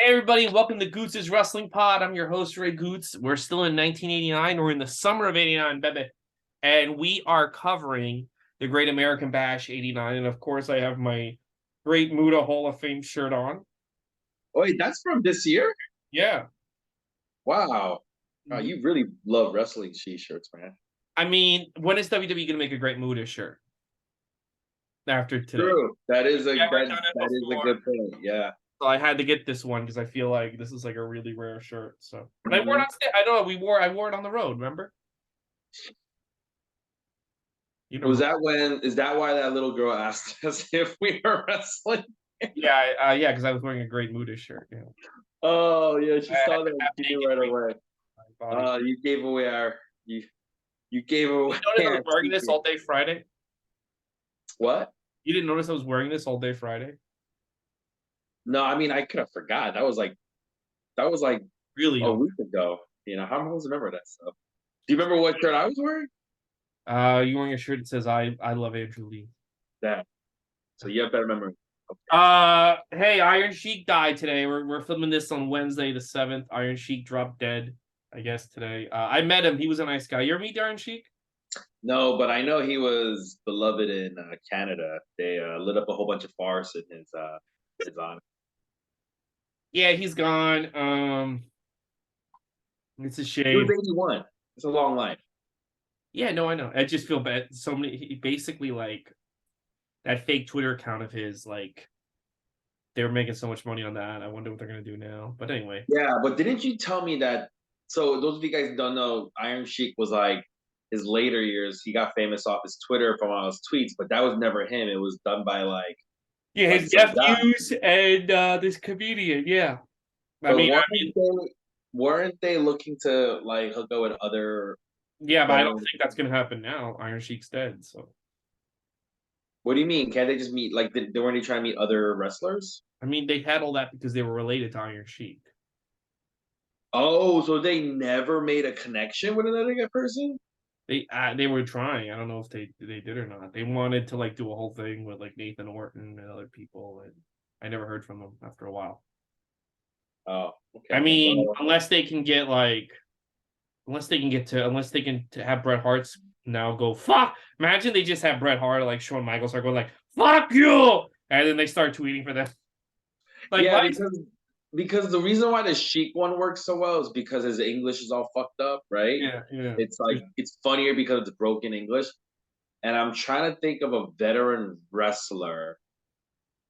Hey everybody, welcome to Goots' Wrestling Pod. I'm your host, Ray Goots. We're still in 1989. We're in the summer of 89, baby. And we are covering the Great American Bash 89. And of course, I have my Great Muta Hall of Fame shirt on. Wait, that's from this year? Yeah. Wow. Wow, you really love wrestling t-shirts, man. I mean, when is WWE going to make a Great Muta shirt? After today. True. That is a Never that done it that is a before. good point. Yeah. So I had to get this one because I feel like this is like a really rare shirt. So and I wore it Mhm. on stage. I know I wore it on the road, remember? You Was know, that when is that why that little girl asked us if we were wrestling? yeah, because I was wearing a Great Muta shirt. You know. Oh yeah, she I had saw to that have she knew naked right Great away. my body. You gave away you gave You away didn't notice I was our wearing this secret. all day Friday? What? You didn't notice I was wearing this all day Friday? No, I mean I could have forgot. That was like Really a don't. week ago. How am I supposed to remember that stuff? Do you remember what shirt I was wearing? You wearing a shirt that says I love Andrew Lee. That. So you have better memory. Hey, Iron Sheik died today. We're filming this on Wednesday the 7th. Iron Sheik dropped dead, I guess, today. I met him. He was a nice guy. You ever meet Iron Sheik? No, but I know he was beloved in Canada. They lit up a whole bunch of farce in his honor. Yeah, he's gone. It's a He was shame. 81. It's a long life. Yeah, no, I know. I just feel bad. So many, he basically like that fake Twitter account of his, like they were making so much money on that. I wonder what they're gonna do now. But anyway, Yeah, but didn't you tell me that? So those of you guys who don't know, Iron Sheik was like his later years. He got famous off his Twitter from all his tweets, but that was never him. It was done by yeah, like his some guy. nephews and this comedian. Yeah, I But mean, weren't they looking to like hook up with other yeah, but I don't veterans? think that's gonna happen now. Iron Sheik's dead, so What do you mean? Can't they just meet? Like, they weren't they trying to meet other wrestlers? I mean, they had all that because they were related to Iron Sheik. Oh, so they never made a connection with another person? They were trying. I don't know if they did or not. They wanted to like do a whole thing with like Nathan Orton and other people, and I never heard from them after a while. Oh, I okay. mean, Well, unless they can to have Bret Hart's now go fuck. Imagine they just have Bret Hart like Shawn Michaels are going like fuck you, and then they start tweeting for them. Like yeah, what? because the reason why the Sheik one works so well is because his English is all fucked up, right? Yeah, yeah. It's like it's funnier because it's broken English. And I'm trying to think of a veteran wrestler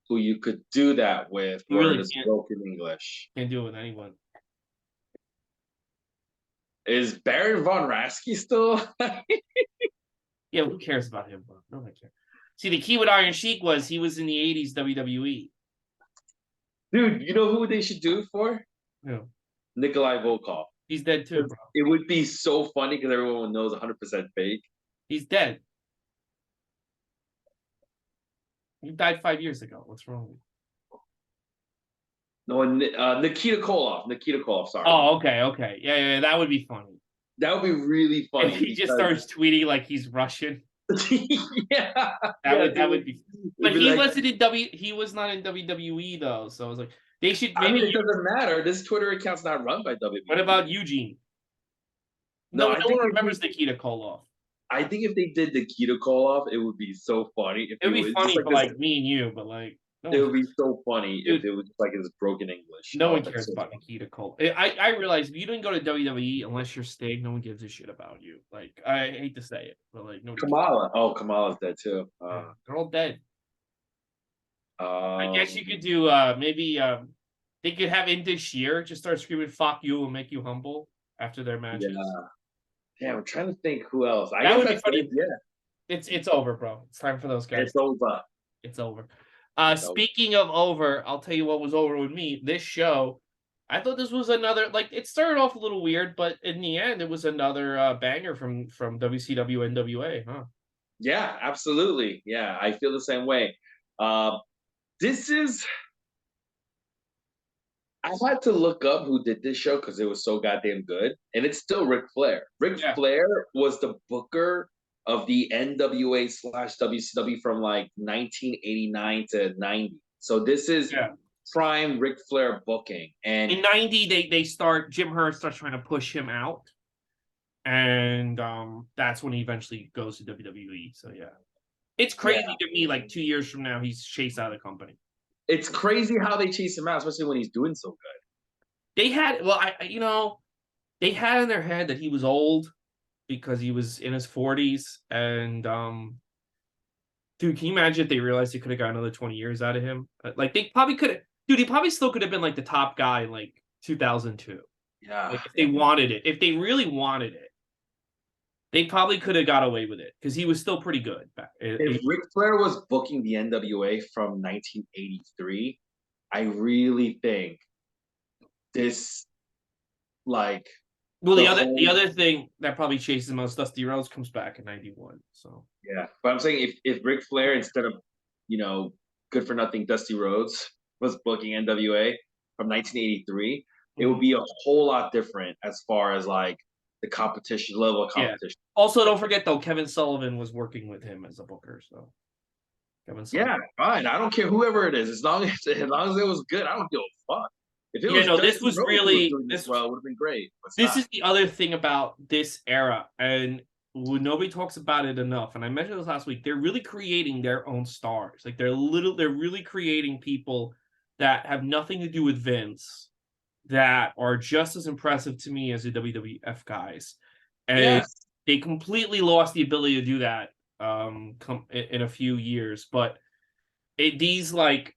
who you could do that with, You where it really is broken English. can't do it with anyone. Is Baron von Raschke still? Yeah, who cares about him? Bro? No one cares. See, the key with Iron Sheik was he was in the '80s WWE. Dude, you know who they should do it for? Yeah, Nikolai Volkov. he's dead too, bro. It would be so funny because everyone knows 100% fake. He's dead. He died 5 years ago. What's wrong with you? No, Nikita Koloff. Nikita Koloff. Sorry, Oh, okay. Yeah, that would be funny. that would be really If funny he just because starts tweeting like he's Russian, yeah, that yeah, would that would be. it'd But be like. he was not in WWE though, so I was like, they should I mean, maybe. it doesn't matter. This Twitter account's not run by What about WWE. Eugene? No, No one remembers Nikita Koloff. I think if they did Nikita Koloff, it would be so funny. If It it would be was just funny like for this, like me and you, but like no it one would be cares. so funny if Dude, it was just like this broken English. no Oh, one that's cares so about funny. Nikita Cole. I realize if you didn't go to WWE unless you're Sting, no one gives a shit about you. Like I hate to say it, but like nobody cares. Kamala. Oh, Kamala's dead too. Yeah, they're all dead. I guess you Um, could do maybe they could have in this year just start screaming "fuck you" and make you humble after their matches. yeah. Damn, I'm trying to think who else. I That guess would be that's it. funny. Yeah, It's over, bro. It's time for those guys. it's over. It's over. It's over. Speaking of over, I'll tell you what was over with me. This show, I thought this was another like it started off a little weird, but in the end, it was another banger from WCW NWA, huh? Yeah, absolutely. Yeah, I feel the same way. Uh, this is. I had to look up who did this show because it was so goddamn good, and it's still Ric Flair. Ric Yeah, Flair was the booker of the NWA/WCW from like 1989 to 90. So this is yeah. prime Ric Flair booking. And in '90, Jim Hurst starts trying to push him out, and that's when he eventually goes to WWE. So yeah, it's crazy to me. Like 2 years from now, he's chased out of the company. It's crazy how they chase him out, especially when he's doing so good. They had, well, they had in their head that he was old because he was in his 40s, and dude, can you imagine if they realized they could have got another 20 years out of him? Like they probably could have, dude. He probably still could have been like the top guy in like 2002. Yeah, like if they wanted it, if they really wanted it, they probably could have got away with it because he was still pretty good. If Ric Flair was booking the NWA from 1983, I really think this, like, well, the other thing that probably chases him out, Dusty Rhodes comes back in '91. So yeah. But I'm saying if Ric Flair, instead of, good for nothing Dusty Rhodes, was booking NWA from 1983, it would be a whole lot different as far as like the competition level of competition. Yeah. Also, don't forget though, Kevin Sullivan was working with him as a booker. So Kevin Sullivan. Yeah, fine. I don't care whoever it is, as long as it was good. I don't give a fuck. If it was this was Rhodes really doing this well, it would have been great. This is the other thing about this era, and nobody talks about it enough. And I mentioned this last week. They're really creating their own stars. Like they're really creating people that have nothing to do with Vince, that are just as impressive to me as the WWF guys. And they completely lost the ability to do that in a few years. But I'm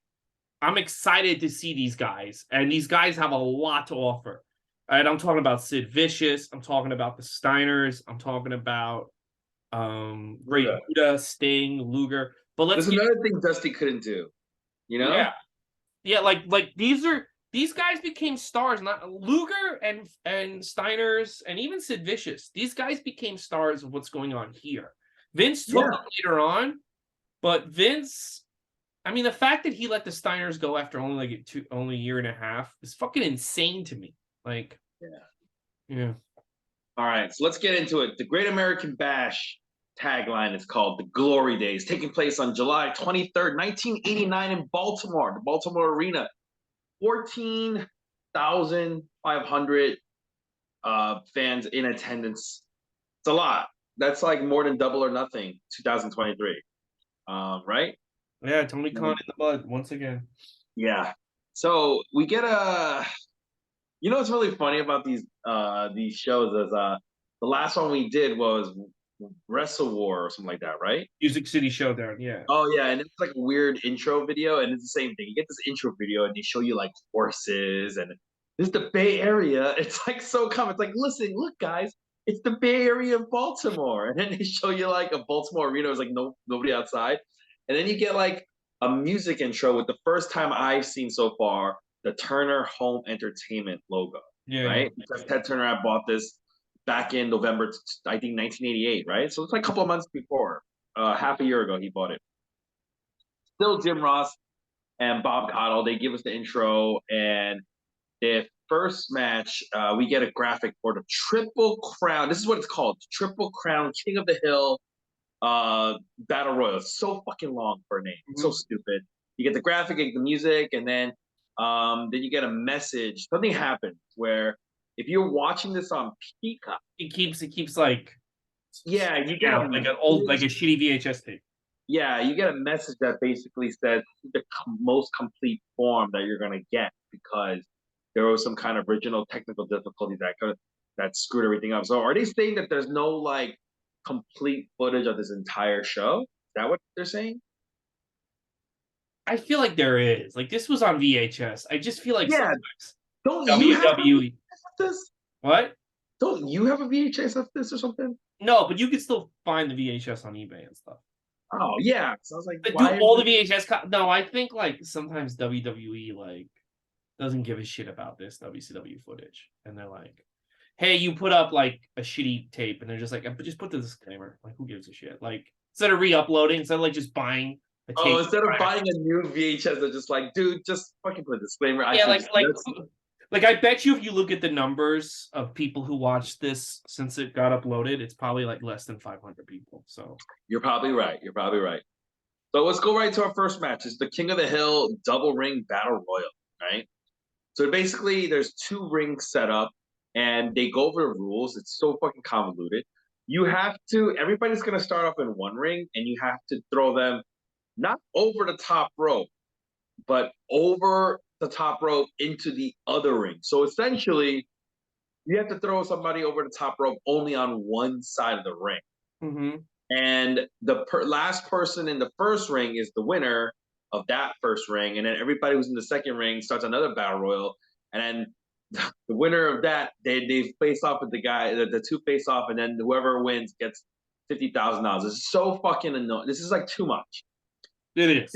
excited to see these guys, and these guys have a lot to offer. And I'm talking about Sid Vicious. I'm talking about the Steiners. I'm talking about Great Muta, Sting, Luger. But there's another thing Dusty couldn't do. Yeah. Like these guys became stars. Not Luger and Steiners and even Sid Vicious. These guys became stars of what's going on here. Vince took them later on, but Vince. I mean, the fact that he let the Steiners go after only a year and a half is fucking insane to me. Like, yeah. All right, so let's get into it. The Great American Bash tagline is called "The Glory Days," taking place on July 23rd, 1989, in Baltimore, the Baltimore Arena. 14,500 fans in attendance. It's a lot. That's like more than Double or Nothing 2023. Right? Yeah, Tony Khan in the bud once again. Yeah. So we get what's really funny about these shows is the last one we did was Wrestle War or something like that, right? Music City Showdown, yeah. Oh yeah, and it's like a weird intro video, and it's the same thing. You get this intro video, and they show you like horses, and this is the Bay Area. It's like so common. It's like, listen, look, guys, it's the Bay Area of Baltimore, and then they show you like a Baltimore arena. There's like nobody outside, and then you get like a music intro with the first time I've seen so far the Turner Home Entertainment logo. Yeah, right. Because Ted Turner had bought this back in November, I think 1988, right? So it's like a couple of months before, half a year ago, he bought it. Still Jim Ross and Bob Caudle, they give us the intro, and the first match, we get a graphic for the Triple Crown. This is what it's called, Triple Crown King of the Hill Battle Royal. It's so fucking long for a name. It's so stupid. You get the graphic, you get the music, and then you get a message. Something happens where if you're watching this on Peacock, it keeps like you get like a shitty VHS tape. Yeah, you get a message that basically says the most complete form that you're gonna get, because there was some kind of original technical difficulty that screwed everything up. So are they saying that there's no like complete footage of this entire show? Is that what they're saying? I feel like there is. Like, this was on VHS. I just feel like don't you have this? What? Don't you have a VHS of this or something? No, but you can still find the VHS on eBay and stuff. Oh yeah, so I was like, do all the VHS? No, I think like sometimes WWE like doesn't give a shit about this WCW footage, and they're like, "Hey, you put up like a shitty tape," and they're just like, "Just put the disclaimer." Like, who gives a shit? Like, instead of re-uploading, instead of like just buying a tape. Oh, instead of buying a new VHS, they're just like, dude, just fucking put a disclaimer. Yeah, like I bet you if you look at the numbers of people who watched this since it got uploaded, it's probably like less than 500 people. So you're probably right. So let's go right to our first match. It's the King of the Hill Double Ring Battle Royal. right? So basically, there's 2 rings set up, and they go over the rules. It's so fucking convoluted. Everybody's gonna start off in one ring, and you have to throw them not over the top rope, but over the top rope into the other ring. So essentially, you have to throw somebody over the top rope only on one side of the ring. Mm-hmm. And the last person in the first ring is the winner of that first ring. And then everybody who's in the second ring starts another battle royal. And then the winner of that, they face off with the 2 face off, and then whoever wins gets $50,000. This is so fucking annoying. This is like too much. It is.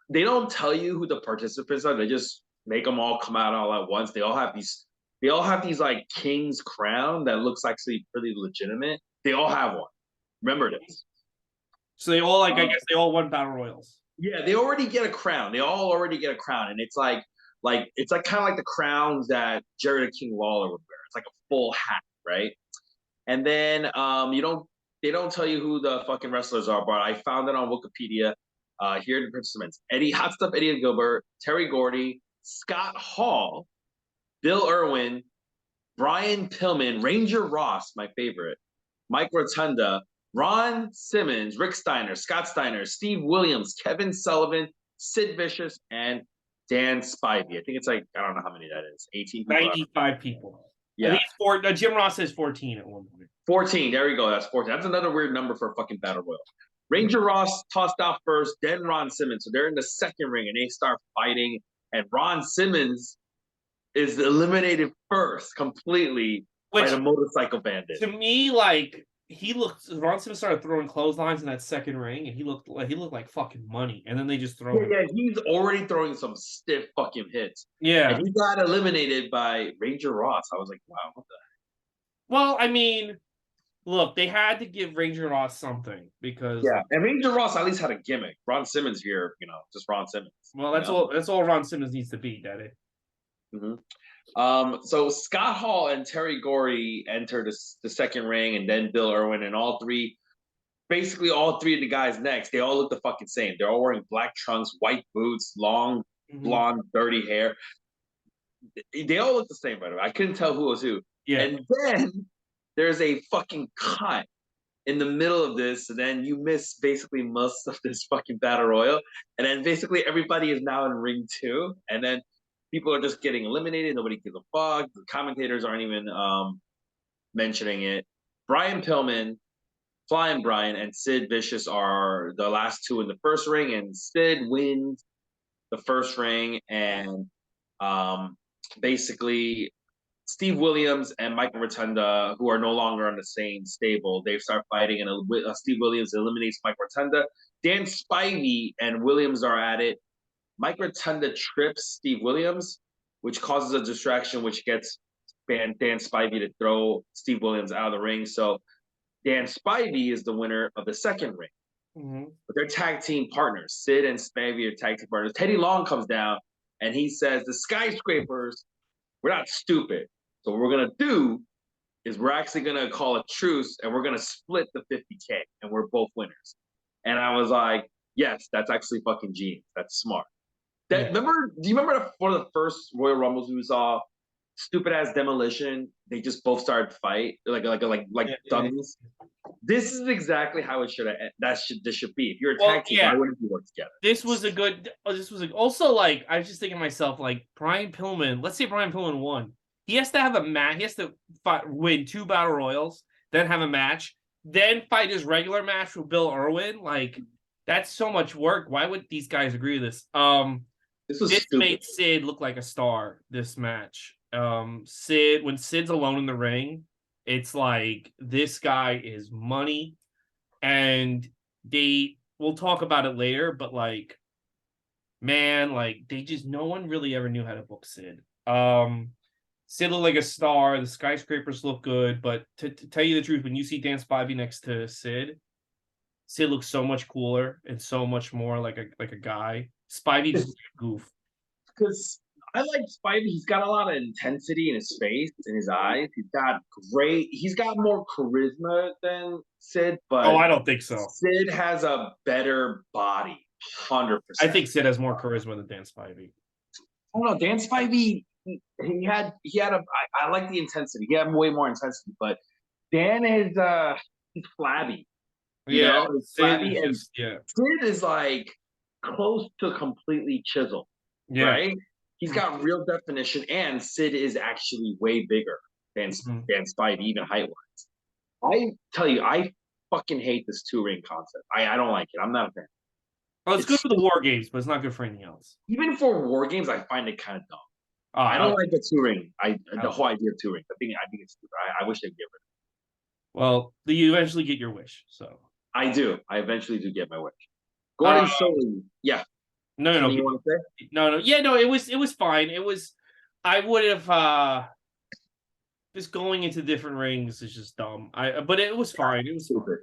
They don't tell you who the participants are. They just make them all come out all at once. They all have these like king's crown that looks actually pretty legitimate. They all have one. Remember this. So they all I guess they all won battle royals. Yeah, they already get a crown. They all already get a crown, and it's like kind of like the crowns that Jerry the King Lawler would wear. It's like a full hat, right? And then they don't tell you who the fucking wrestlers are, but I found it on Wikipedia. Here are the participants: Hot Stuff Eddie Gilbert, Terry Gordy, Scott Hall, Bill Irwin, Brian Pillman, Ranger Ross, my favorite, Mike Rotunda, Ron Simmons, Rick Steiner, Scott Steiner, Steve Williams, Kevin Sullivan, Sid Vicious, and Dan Spivey. I think it's like, I don't know how many that is. 18 people. 95 people. Yeah. I think it's Jim Ross says 14 at one point. 14. There we go. That's 14. That's another weird number for a fucking battle royal. Ranger Ross tossed out first, then Ron Simmons. So they're in the second ring and they start fighting. And Ron Simmons is eliminated first completely by the motorcycle bandit. To me, like, Ron Simmons started throwing clotheslines in that second ring, and he looked like fucking money. And then they just throw him. Yeah, he's already throwing some stiff fucking hits. Yeah. And he got eliminated by Ranger Ross. I was like, wow, what the heck? Well, I mean, look, they had to give Ranger Ross something because and Ranger Ross at least had a gimmick. Ron Simmons here, just Ron Simmons. Well, that's all Ron Simmons needs to be, Daddy. Mm-hmm. So Scott Hall and Terry Gordy entered the second ring, and then Bill Irwin, and basically all three of the guys next, they all look the fucking same. They're all wearing black trunks, white boots, long blonde, dirty hair. They all look the same, by the way. I couldn't tell who was who. Yeah. And then there's a fucking cut in the middle of this, and then you miss basically most of this fucking battle royal, and then basically everybody is now in ring 2, and then people are just getting eliminated. Nobody gives a fuck. The commentators aren't even mentioning it. Brian Pillman, Flying Brian, and Sid Vicious are the last 2 in the first ring, and Sid wins the first ring, and basically Steve Williams and Michael Rotunda, who are no longer on the same stable, they start fighting, and Steve Williams eliminates Mike Rotunda. Dan Spivey and Williams are at it. Mike Rotunda trips Steve Williams, which causes a distraction, which gets Dan Spivey to throw Steve Williams out of the ring. So Dan Spivey is the winner of the second ring. Mm-hmm. But they're tag team partners. Sid and Spivey are tag team partners. Teddy Long comes down, and he says, the Skyscrapers, we're not stupid. So what we're going to do is we're actually going to call a truce, and we're going to split the 50K, and we're both winners. And I was like, yes, that's actually fucking genius. That's smart. Do you remember one of the first Royal Rumbles we saw? Stupid ass Demolition. They just both started to fight like dummies. This is exactly how it should. This should be. If you're a tag team, why wouldn't you work together? Also, like, I was just thinking to myself, like, Brian Pillman. Let's say Brian Pillman won. He has to have a match. He has to win 2 battle royals, then have a match, then fight his regular match with Bill Irwin. Like, that's so much work. Why would these guys agree to this? This made Sid look like a star. This match, when Sid's alone in the ring, it's like this guy is money, and we'll talk about it later. But like, man, like no one really ever knew how to book Sid. Sid looked like a star. The Skyscrapers look good, but to tell you the truth, when you see Dan Spivey next to Sid looks so much cooler and so much more like a guy. Spivey just goof. Because I like Spivey. He's got a lot of intensity in his face and his eyes. He's got more charisma than Sid, but I don't think so. Sid has a better body, 100%. I think Sid has more charisma than Dan Spivey. I don't know. Dan Spivey, he had I like the intensity. He had way more intensity, but Dan is he's flabby. You Yeah, know, he's Sid flabby, is and just yeah, Sid is like close to completely chiseled, yeah. right? He's got real definition, and Sid is actually way bigger than Mhm. than Spivey, even height wise. I tell you, I fucking hate this two ring concept. I don't like it. I'm not a fan. Well, it's good It's for the war games, but it's not good for anything else. even for war games, I find it kind of dumb. Oh, I don't like the two ring. I The like whole idea of two ring. I think it's stupid. I wish they'd get rid of well, you eventually get your wish. So it. I do. I eventually do get my wish. uh, Gordon Soley. Yeah. no, Something you want to say? no, yeah, no. It was fine. It was. I would have just going into different rings is just dumb. But it was fine. It was fine. Stupid.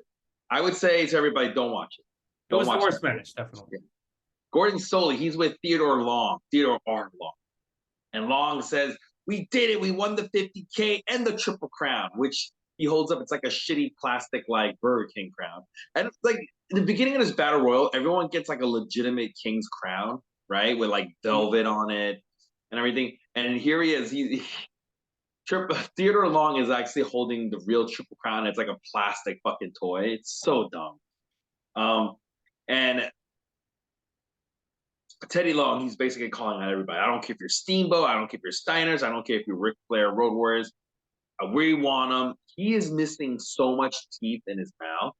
I would say to everybody, don't watch it. It Don't was the watch worst that. match, definitely. Yeah. Gordon Soley, he's with Theodore R. Long. And Long says, we did it. We won the 50K and the Triple Crown, which he holds up. It's like a shitty plastic like Burger King crown. And like in the beginning of this battle royal, everyone gets like a legitimate king's crown, right? With like velvet on it and everything. And here he is. Theodore Long is actually holding the real Triple Crown. It's like a plastic fucking toy. It's so dumb. And Teddy Long, he's basically calling out everybody. I don't care if you're Steamboat. I don't care if you're Steiners. I don't care if you're Ric Flair, Road Warriors. We want him. He is missing so much teeth in his mouth.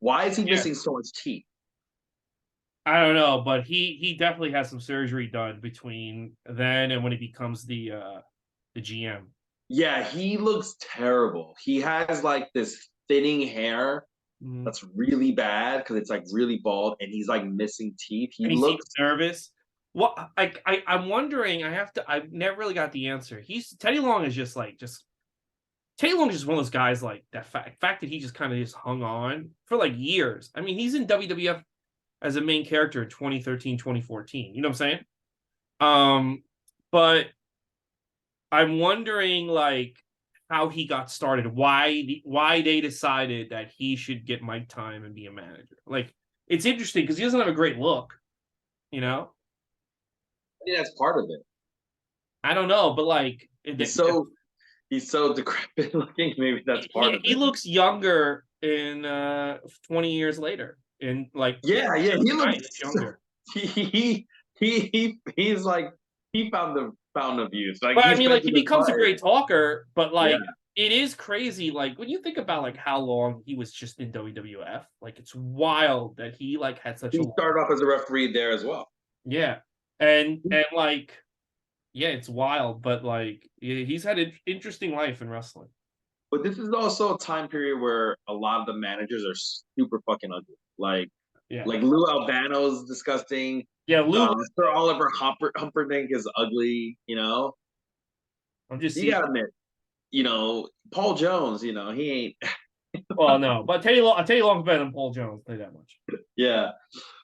Why is he missing so much teeth? I don't know, but he definitely has some surgery done between then and when he becomes the GM. Yeah, he looks terrible. He has like this thinning hair that's really bad because it's like really bald, and he's like missing teeth. He And he seems looks nervous. What I'm wondering. I've never really got the answer. Teddy Long is just Teddy Long is just one of those guys like that fact that he just kind of just hung on for like years. I mean, he's in WWF as a main character in 2013, 2014. You know what I'm saying? But I'm wondering like how he got started, why they decided that he should get mic time and be a manager. Like it's interesting because he doesn't have a great look, you know. I think that's part of it. I don't know, but like He's so decrepit looking. Maybe that's part of he it. looks younger in 20 years later. In like Yeah. He looks younger. He's like he found the views. Like But I he's mean, been like to he this becomes a fight. great talker, but Yeah. like it is crazy. Like when you think about like how long he was just in WWF, like it's wild that he like had such a He long started off as a referee there as well. yeah, and like yeah, it's wild, but like he's had an interesting life in wrestling. But this is also a time period where a lot of the managers are super fucking ugly. Yeah, Like Lou Albano's disgusting. yeah, Lou. Sir Oliver Humperdinck is ugly. You know, I'm just you seeing. gotta admit. You know, Paul Jones. You know, he ain't. Well, no, but Teddy Long's better than Paul Jones. Play that much. Yeah.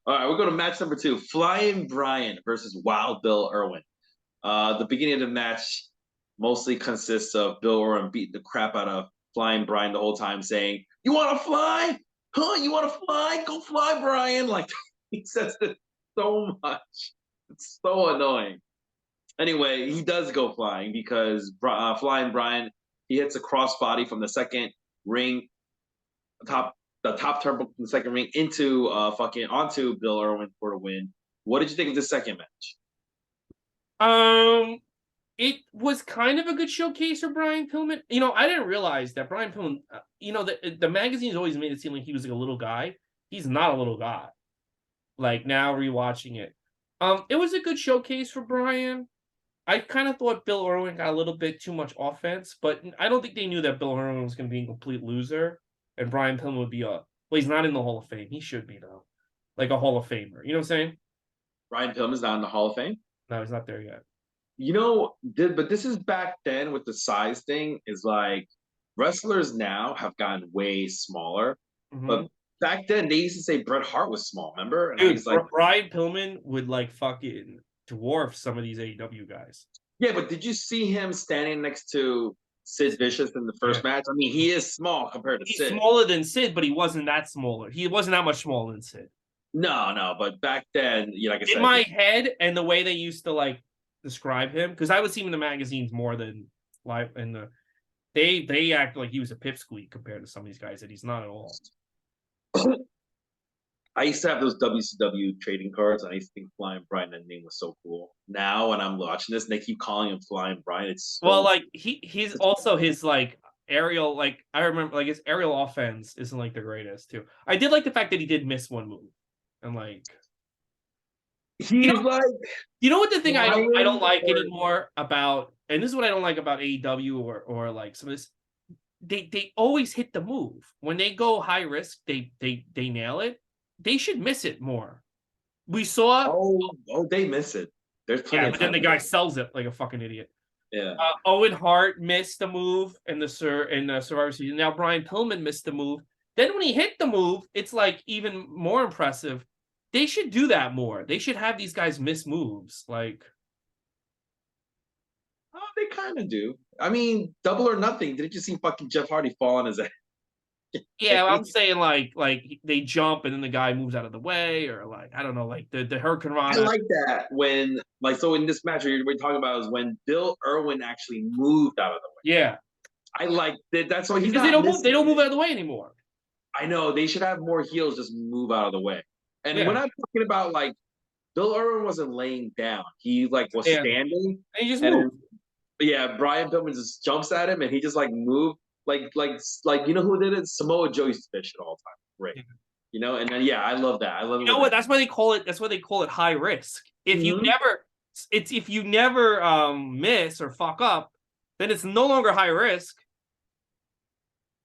All right, we'll go to match number 2. Flying Brian versus Wild Bill Irwin. The beginning of the match mostly consists of Bill Irwin beating the crap out of Flying Brian the whole time, saying, "You want to fly? Huh? You want to fly? Go fly, Brian!" Like he says it so much. It's so annoying. Anyway, he does go flying because Flying Brian he hits a crossbody from the second ring, top the top turn from the second ring into onto Bill Irwin for the win. What did you think of the second match? It was kind of a good showcase for Brian Pillman. You know, I didn't realize that Brian Pillman. You know, the magazines always made it seem like he was like a little guy. He's not a little guy. Like now rewatching it, it was a good showcase for Brian. I kind of thought Bill Irwin got a little bit too much offense, but I don't think they knew that Bill Irwin was going to be a complete loser, and Brian Pillman would be well, he's not in the Hall of Fame. He should be though, like a Hall of Famer. You know what I'm saying? Brian Pillman's not in the Hall of Fame. No, he's not there yet. You know, but this is back then with the size thing. Is like wrestlers now have gotten way smaller, but back then they used to say Bret Hart was small. Remember? And Dude, he's like, Brian Pillman would like fucking dwarf some of these AEW guys. yeah, but did you see him standing next to Sid Vicious in the first match? I mean, he is small compared to He's Sid. smaller than Sid, but he wasn't that smaller. He wasn't that much smaller than Sid. No, but back then, like I said, in my head and the way they used to like describe him, because I would see him in the magazines more than live in the. They act like he was a pipsqueak compared to some of these guys that he's not at all. I used to have those WCW trading cards, and I used to think Flying Brian, that name was so cool. Now, when I'm watching this, and they keep calling him Flying Brian, it's so... Well, like he's also his like aerial, like I remember like his aerial offense isn't like the greatest too. I did like the fact that he did miss one move, and like he's like, you know what the thing I don't like or... anymore about, and this is what I don't like about AEW or like some of this. They always hit the move when they go high risk. They nail it. They should miss it more. We saw. Oh, they miss it. There's plenty of but then time the guy sells it like a fucking idiot. Yeah. Owen Hart missed the move in the Survivor Season. Now Brian Pillman missed the move. Then when he hit the move, it's like even more impressive. They should do that more. They should have these guys miss moves. Like, oh, they kind of do. I mean, Double or Nothing. Didn't you see fucking Jeff Hardy fall on his head? yeah, I'm saying like they jump and then the guy moves out of the way, or like I don't know, like the Hurricane Rana. I like that when like so in this match we're talking about is when Bill Irwin actually moved out of the way. Yeah, I like that. That's why he's because not. they don't move out of the way anymore. I know they should have more heels just move out of the way. And Yeah. when I'm talking about like Bill Irwin wasn't laying down, he like was standing and he just moved. Yeah, Brian Pillman just jumps at him and he just like moved like you know who did it? Samoa Joe used to fish it all the time. Great. Yeah. You know, and then I love that. I love it. You know what? That's why they call it high risk. If you never miss or fuck up, then it's no longer high risk.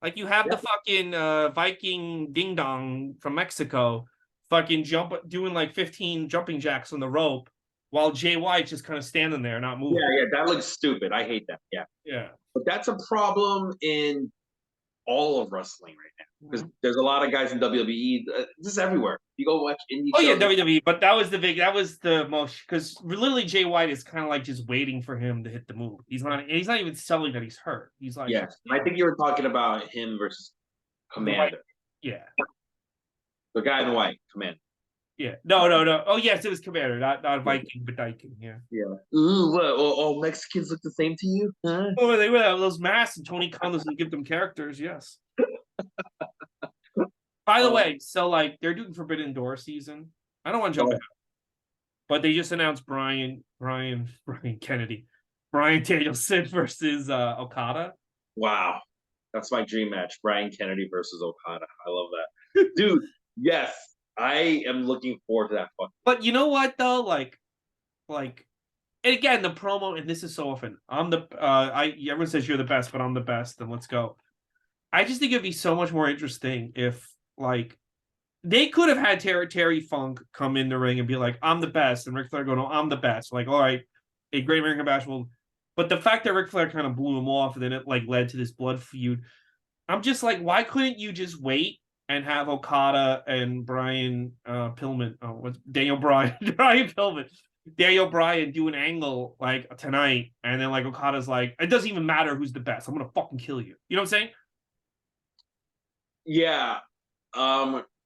Like you have the fucking Viking Ding Dong from Mexico fucking doing like 15 jumping jacks on the rope while Jay White's just kind of standing there not moving. Yeah, that looks stupid. I hate that. Yeah. But that's a problem in all of wrestling right now because there's a lot of guys in WWE. This is everywhere. You go watch indie shows. Yeah, WWE. But that was the most, because literally Jay White is kind of like just waiting for him to hit the move. He's not even selling that he's hurt. He's like, I think you were talking about him versus Commander. Yeah, the guy in white, Commander. Yeah. No. Oh, yes, it was Commander, not Viking, but Viking. Yeah. Ooh, what? All Mexicans look the same to you? Huh? Oh, they would have those masks, and Tony Khan doesn't give them characters. Yes. By the way, so like they're doing Forbidden Door season. I don't want to jump ahead, but they just announced Brian Kennedy, Brian Danielson versus Okada. Wow, that's my dream match: Brian Kennedy versus Okada. I love that, dude. Yes. I am looking forward to that fucking. But you know what though, like, and again the promo, and this is so often I'm the everyone says you're the best, but I'm the best, and let's go. I just think it'd be so much more interesting if like they could have had Terry Funk come in the ring and be like, I'm the best, and Ric Flair go, no, I'm the best. Like, all right, a Great American Bash will, but the fact that Ric Flair kind of blew him off and then it like led to this blood feud, I'm just like, why couldn't you just wait and have Okada and Brian Pillman, Daniel Bryan, Brian Pillman, Daniel Bryan do an angle like tonight, and then like Okada's like, it doesn't even matter who's the best, I'm gonna fucking kill you. You know what I'm saying? Yeah.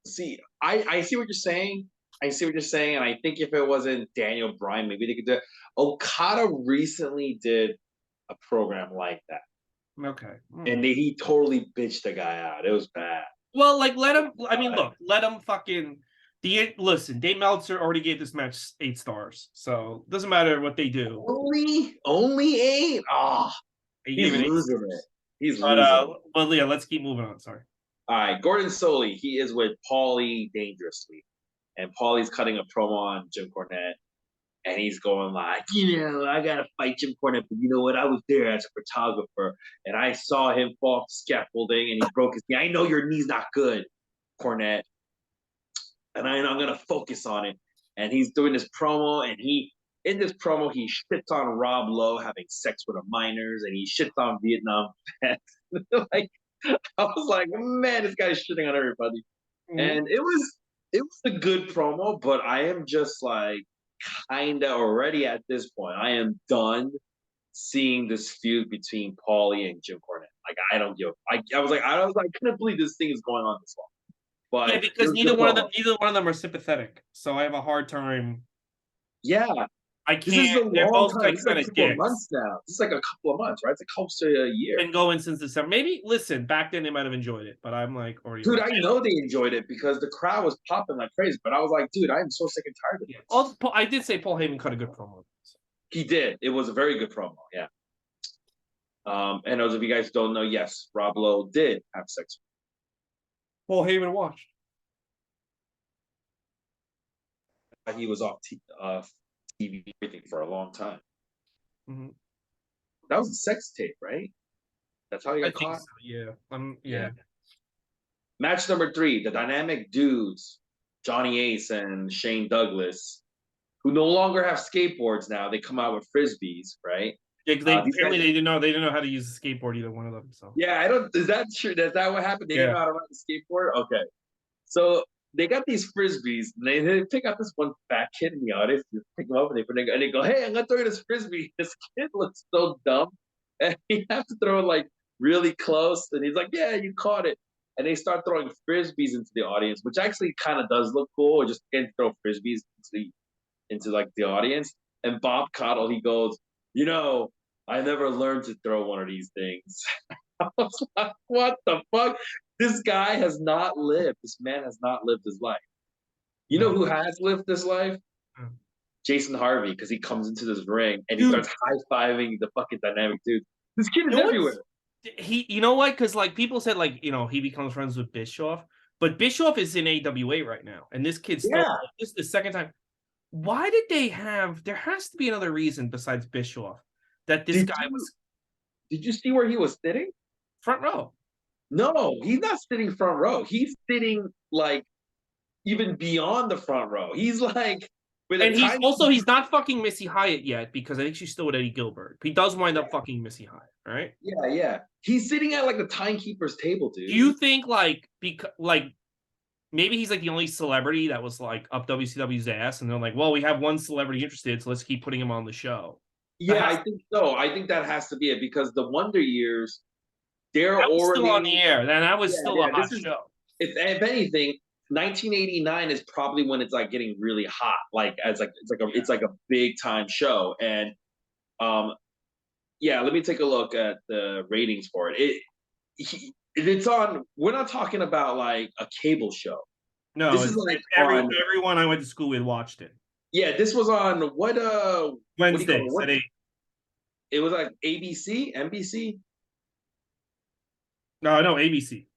See, I see what you're saying. And I think if it wasn't Daniel Bryan, maybe they could do it. Okada recently did a program like that. Okay. And he totally bitched the guy out. It was bad. Well, like, let him. I mean, look, let him fucking. Listen, Dave Meltzer already gave this match 8 stars, so it doesn't matter what they do. Only 8. Oh, he's losing it. He's losing it. Well, yeah, let's keep moving on. Sorry. All right, Gordon Soley. He is with Paulie Dangerously, and Paulie's cutting a promo on Jim Cornette. And he's going like, I got to fight Jim Cornette, but you know what? I was there as a photographer, and I saw him fall off scaffolding, and he broke his knee. I know your knee's not good, Cornette, and I'm going to focus on it. And he's doing this promo, and in this promo, he shits on Rob Lowe having sex with a minors, and he shits on Vietnam vets. Like, I was like, man, this guy's shitting on everybody. Mm-hmm. And it was a good promo, but I am just like, kind of already at this point, I am done seeing this feud between Paulie and Jim Cornette. Like, I don't give. I was like, I couldn't believe this thing is going on this long. But yeah, because neither one of them are sympathetic, so I have a hard time. Yeah, I This is a can't. They're long both time. like This is like kind a of couple of dicks. months now. This is like a couple of months, right? It's like close to a year. Been going since December. Maybe listen, back then they might have enjoyed it, but I'm like already. Dude, I know they enjoyed it because the crowd was popping like crazy. But I was like, dude, I am so sick and tired of Yeah. this. Also, I did say Paul Heyman cut a good promo. He did. It was a very good promo. Yeah. And those of you guys don't know, yes, Rob Lowe did have sex. Paul Heyman watched. He was off TV everything for a long time. Mm-hmm. That was a sex tape, right? That's how he got caught. So, yeah. Yeah. Match number 3, the dynamic dudes, Johnny Ace and Shane Douglas, who no longer have skateboards now. They come out with frisbees, right? Yeah, apparently they didn't know how to use the skateboard, either one of them. So yeah, I don't. Is that true? Is that what happened? They didn't know how to ride the skateboard. Okay, so they got these frisbees, and they pick out this one fat kid in the audience. They pick him up, and they go, "Hey, I'm gonna throw you this frisbee." This kid looks so dumb, and he has to throw it like really close, and he's like, "Yeah, you caught it." And they start throwing frisbees into the audience, which actually kind of does look cool. Just again, throw frisbees into like the audience. And Bob Caudle, he goes, I never learned to throw one of these things. I was like, what the fuck? This guy has not lived. This man has not lived his life. You know who has lived this life? Jason Harvey, because he comes into this ring and he starts high-fiving the fucking dynamic dude. This kid is everywhere. You know what? Because like people said, like, he becomes friends with Bischoff, but Bischoff is in AWA right now, and this kid's still. This is the second time. Why did they have? There has to be another reason besides Bischoff that this guy was. Did you see where he was sitting? Front row. No, he's not sitting front row. He's sitting like even beyond the front row. He's like, and he's not fucking Missy Hyatt yet, because I think she's still with Eddie Gilbert. He does wind up fucking Missy Hyatt, right? Yeah. He's sitting at like the timekeeper's table, dude. Do you think maybe he's like the only celebrity that was like up WCW's ass, and they're like, well, we have one celebrity interested, so let's keep putting him on the show. Yeah, I think so. I think that has to be it, because the Wonder Years, they're already still on the air. Then that was still a hot show. If anything, 1989 is probably when it's like getting really hot. Like it's like a big time show. And let me take a look at the ratings for it. It's on. We're not talking about like a cable show. No, this is like everyone I went to school with watched it. Yeah, this was on what Wednesday at 8. It was like ABC, NBC. No, ABC.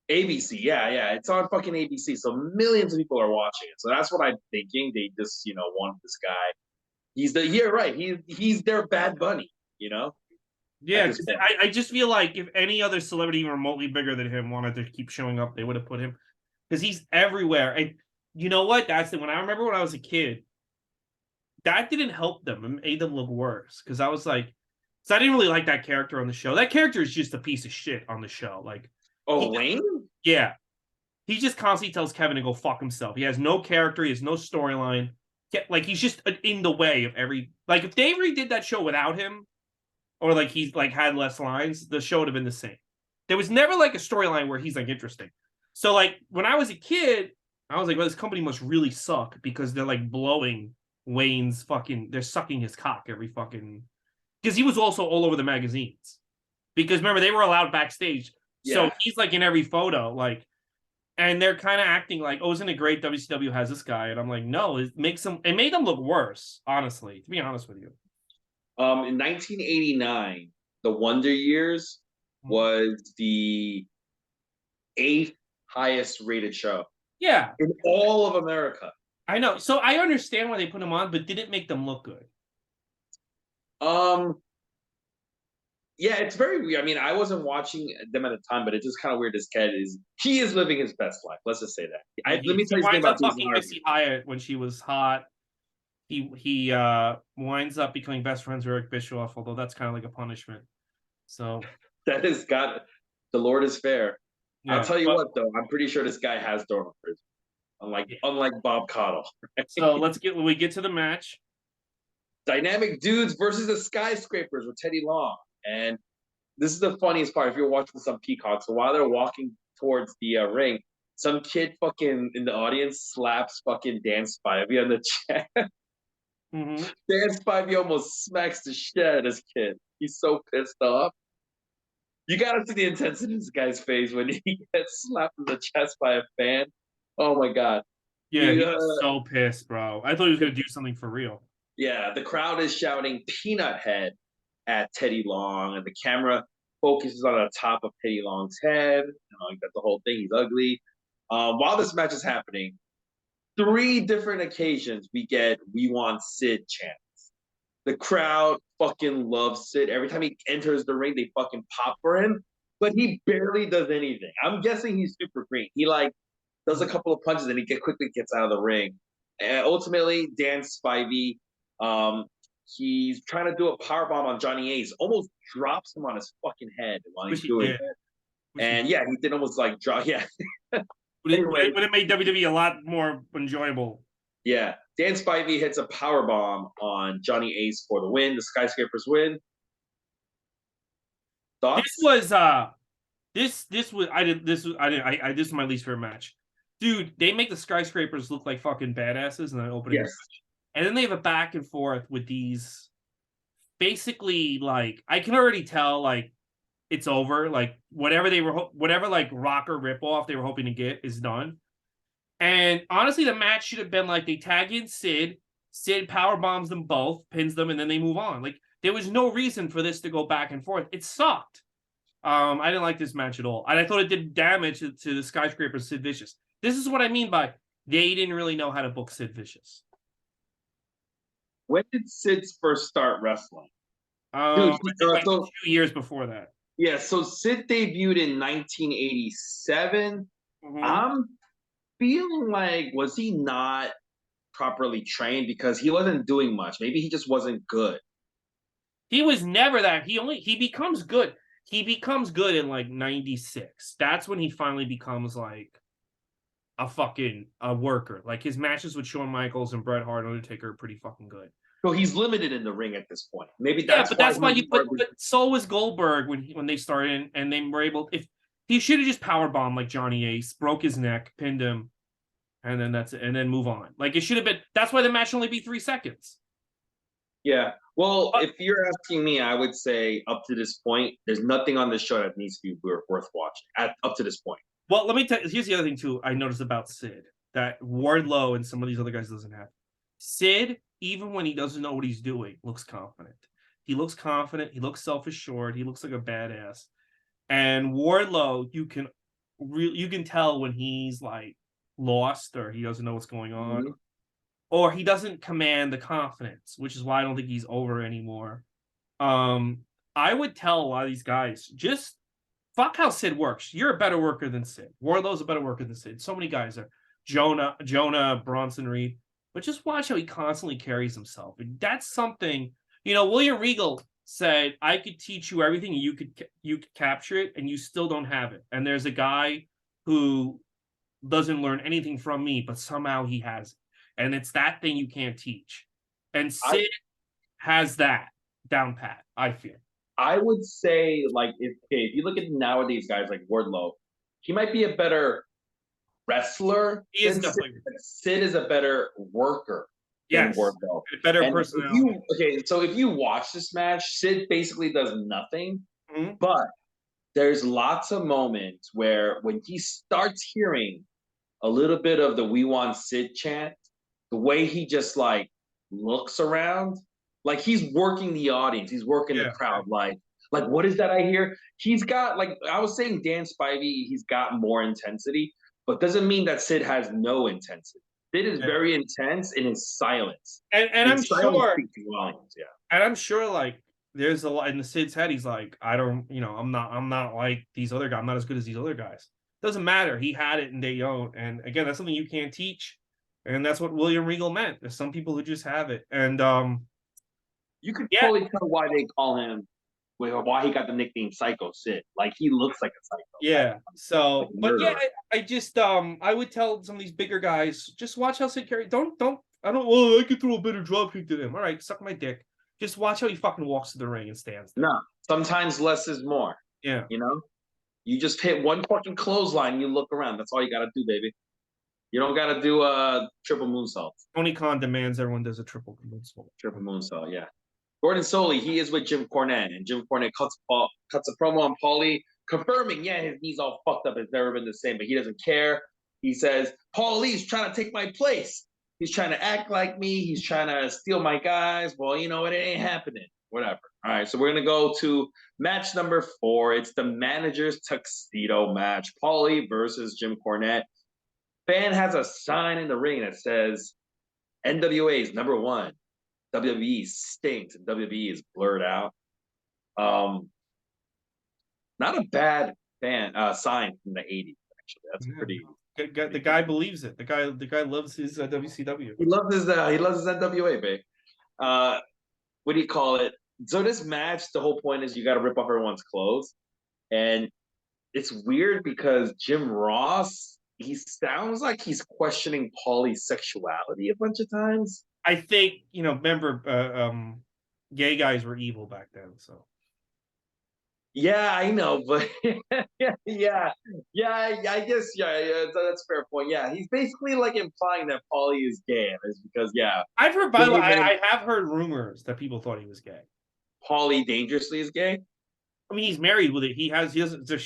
ABC, yeah. It's on fucking ABC. So millions of people are watching it. So that's what I'm thinking. They just, want this guy. He's their Bad Bunny, Yeah, I just feel like if any other celebrity even remotely bigger than him wanted to keep showing up, they would have put him, because he's everywhere. And you know what? That's when I remember when I was a kid, that didn't help them. It made them look worse, because I was like, so I didn't really like that character on the show. That character is just a piece of shit on the show. Like, Wayne? Yeah. He just constantly tells Kevin to go fuck himself. He has no character. He has no storyline. Like, he's just in the way of every. Like, if they redid that show without him, or like he's like had less lines, the show would have been the same. There was never like a storyline where he's like interesting. So like when I was a kid, I was like, well, this company must really suck, because they're like blowing Wayne's they're sucking his cock every fucking, because he was also all over the magazines. Because remember, they were allowed backstage. Yeah. So he's like in every photo, like, and they're kind of acting like, oh, isn't it great WCW has this guy? And I'm like, no, it made them look worse, honestly, to be honest with you. In 1989, the Wonder Years was the 8th highest rated show. Yeah. In all of America. I know. So I understand why they put him on, but did it make them look good? Yeah, it's very weird. I mean, I wasn't watching them at the time, but it's just kind of weird. This kid he is living his best life. Let's just say that. Let me tell you something about fucking Missy Hyatt when she was hot. He winds up becoming best friends with Eric Bischoff, although that's kind of like a punishment. So that is the Lord is fair. Yeah, I'll tell you what, though, I'm pretty sure this guy has thrown a frisbee, unlike Bob Caudle. Right? So we get to the match. Dynamic dudes versus the skyscrapers with Teddy Long. And this is the funniest part. If you're watching some Peacock, so while they're walking towards the ring, some kid fucking in the audience slaps fucking Dan Spivey on the chest. Mm-hmm. Dan Spivey almost smacks the shit out of this kid. He's so pissed off. You gotta see the intensity in this guy's face when he gets slapped in the chest by a fan. Oh my god. Yeah, he was so pissed, bro. I thought he was gonna do something for real. Yeah, the crowd is shouting "Peanut Head" at Teddy Long, and the camera focuses on the top of Teddy Long's head. You got the whole thing. He's ugly. While this match is happening, 3 different occasions we get "We Want Sid" chants. The crowd fucking loves Sid. Every time he enters the ring, they fucking pop for him, but he barely does anything. I'm guessing he's super green. He like does a couple of punches and he quickly gets out of the ring. And ultimately, Dan Spivey, um, he's trying to do a powerbomb on Johnny Ace, almost drops him on his fucking head while he's doing it. And yeah, he did almost like drop. Yeah. Anyway, would it make WWE a lot more enjoyable? Yeah, Dan Spivey hits a power bomb on Johnny Ace for the win. The Skyscrapers win. Thoughts? This was my least favorite match. Dude, they make the Skyscrapers look like fucking badasses in the opening match. And then they have a back and forth with these basically like I can already tell like it's over. Like whatever like rocker ripoff they were hoping to get is done. And honestly, the match should have been like they tag in Sid, Sid power bombs them both, pins them, and then they move on. Like there was no reason for this to go back and forth. It sucked. I didn't like this match at all, and I thought it did damage to the Skyscraper Sid Vicious. This is what I mean by they didn't really know how to book Sid Vicious. When did Sid first start wrestling? Dude, like 2 years before that. Yeah, so Sid debuted in 1987. Mm-hmm. I'm feeling like was he not properly trained because he wasn't doing much. Maybe he just wasn't good. He was never that. He becomes good. He becomes good in like 96. That's when he finally becomes like a worker. Like his matches with Shawn Michaels and Bret Hart and Undertaker are pretty fucking good. So he's limited in the ring at this point. Maybe that's why you put. But so was Goldberg when they started, and they were able. If he should have just power bombed like Johnny Ace, broke his neck, pinned him, and then that's it, and then move on. Like it should have been. That's why the match only be 3 seconds. Yeah. Well, if you're asking me, I would say up to this point, there's nothing on this show that needs to be worth watching. Up to this point. Well, let me tell you. Here's the other thing too. I noticed about Sid that Wardlow and some of these other guys doesn't have. Sid, even when he doesn't know what he's doing, looks confident. He looks confident. He looks self-assured. He looks like a badass. And Wardlow, you can tell when he's like lost or he doesn't know what's going on, Mm-hmm. or he doesn't command the confidence, which is why I don't think he's over anymore. I would tell a lot of these guys just fuck how Sid works. You're a better worker than Sid. Wardlow's a better worker than Sid. So many guys are Jonah, Bronson Reed. But just watch how he constantly carries himself. And that's something, William Regal said, I could teach you everything, and you could capture it, and you still don't have it. And there's a guy who doesn't learn anything from me, but somehow he has it. And it's that thing you can't teach. And Sid has that down pat, I feel. I would say, like, if you look at nowadays guys like Wardlow, he might be a better wrestler. He is definitely. Sid is a better worker than Wardlow. Better personality. So if you watch this match, Sid basically does nothing, mm-hmm. but there's lots of moments where when he starts hearing a little bit of the "We Want Sid" chant, the way he just like looks around, like he's working the audience, he's working the crowd, like what is that I hear? He's got, like I was saying, Dan Spivey, he's got more intensity, but doesn't mean that Sid has no intensity. Sid is very intense in his silence. And I'm sure volumes, and I'm sure like there's a lot in the Sid's head, he's like, I'm not like these other guys, I'm not as good as these other guys. Doesn't matter. He had it and they don't. And again, that's something you can't teach. And that's what William Regal meant. There's some people who just have it. And you could totally tell why they call him, why he got the nickname Psycho Sid. Like he looks like a psycho. Yeah. So, but yeah, I just I would tell some of these bigger guys, just watch how Sid carries. I could throw a better drop kick to him. All right, suck my dick. Just watch how he fucking walks to the ring and stands there. No, sometimes less is more. Yeah. You just hit one fucking clothesline, you look around. That's all you gotta do, baby. You don't got to do a triple moonsault. Tony Khan demands everyone does a triple moonsault. Triple moonsault, yeah. Gordon Soley, he is with Jim Cornette, and Jim Cornette cuts a promo on Paulie, confirming, yeah, his knee's all fucked up. It's never been the same, but he doesn't care. He says, Paulie's trying to take my place. He's trying to act like me. He's trying to steal my guys. Well, you know what? It ain't happening. Whatever. All right, so we're going to go to match number 4. It's the manager's tuxedo match. Paulie versus Jim Cornette. Fan has a sign in the ring that says, NWA's number 1. WWE stinks and WWE is blurred out. Not a bad sign from the 80s, actually. That's pretty. The guy believes it. The guy loves his WCW. He loves his NWA, babe. What do you call it? So this match, the whole point is you got to rip off everyone's clothes, and it's weird because Jim Ross, he sounds like he's questioning Paulie's sexuality a bunch of times. I think, remember, gay guys were evil back then, so. Yeah, I know, but yeah, I guess, that's a fair point. Yeah, he's basically like implying that Paulie is gay, is because, yeah. I've heard, by the way, I have heard rumors that people thought he was gay. Paulie dangerously is gay? I mean, he's married with it. He doesn't, so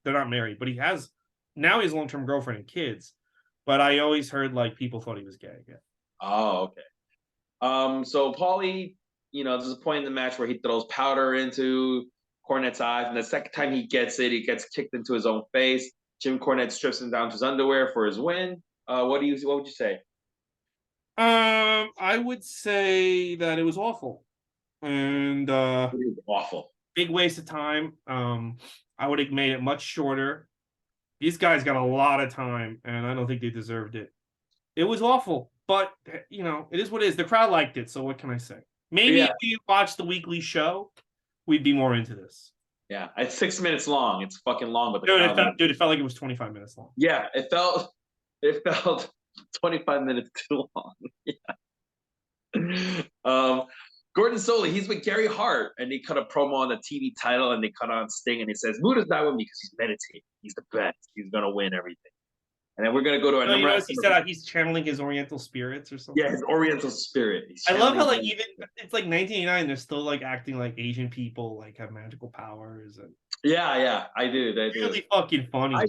they're not married, but he has long-term girlfriend and kids. But I always heard, like, people thought he was gay. Yeah. Oh, okay. So Paulie, there's a point in the match where he throws powder into Cornette's eyes, and the second time he gets it, he gets kicked into his own face. Jim Cornette strips him down to his underwear for his win. What would you say? I would say that it was awful. And it was awful. Big waste of time. I would have made it much shorter. These guys got a lot of time, and I don't think they deserved it. It was awful, but it is what it is. The crowd liked it, so what can I say? Maybe if you watch the weekly show, we'd be more into this. Yeah, it's 6 minutes long. It's fucking long, but it felt like it was 25 minutes long. Yeah, it felt 25 minutes too long. Yeah. Gordon Soley, he's with Gary Hart, and they cut a promo on the TV title, and they cut on Sting, and he says, Muta's not with me because he's meditating. He's the best. He's gonna win everything. And then we're gonna go to our number. He said he's channeling his Oriental spirits or something. Yeah, his Oriental spirit. I love how even it's like 1989. They're still like acting like Asian people like have magical powers and. Yeah, I do. Really fucking funny. I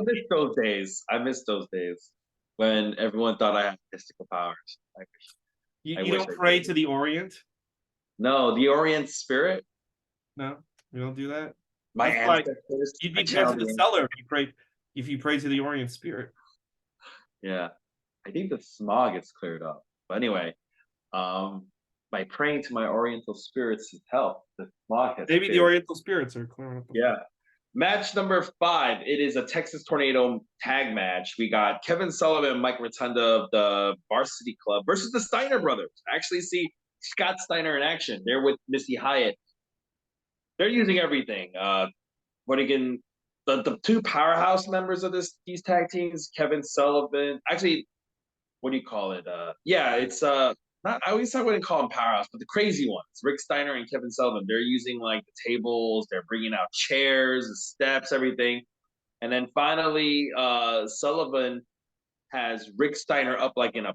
miss those days when everyone thought I had mystical powers. You don't pray to the Orient? No, the Orient spirit. No, you don't do that. My ancestors. You'd be to the cellar if you pray to the Orient spirit. Yeah, I think the smog is cleared up. But anyway, by praying to my Oriental spirits' help, the smog has. Maybe the Oriental spirits are clearing up. Yeah. Match number 5. It is a Texas Tornado tag match. We got Kevin Sullivan and Mike Rotunda of the Varsity Club versus the Steiner brothers. Actually, see Scott Steiner in action. They're with Missy Hyatt. They're using everything. The 2 powerhouse members of these tag teams, Kevin Sullivan. Actually, what do you call it? It's not. I wouldn't call them powerhouse, but the crazy ones, Rick Steiner and Kevin Sullivan. They're using like the tables. They're bringing out chairs, the steps, everything. And then finally, Sullivan has Rick Steiner up like in a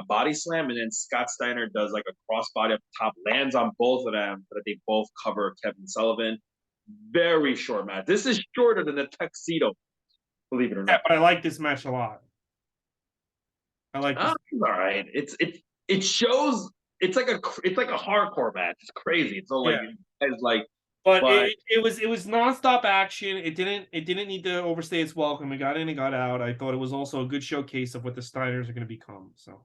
body slam, and then Scott Steiner does like a crossbody up top, lands on both of them, but they both cover Kevin Sullivan. Very short match. This is shorter than the tuxedo, believe it or not. Yeah, but I like this match a lot. I like this. It's all right. It shows it's like a hardcore match. It's crazy. It's all but it was nonstop action. It didn't need to overstay its welcome. It got in and got out. I thought it was also a good showcase of what the Steiners are going to become. So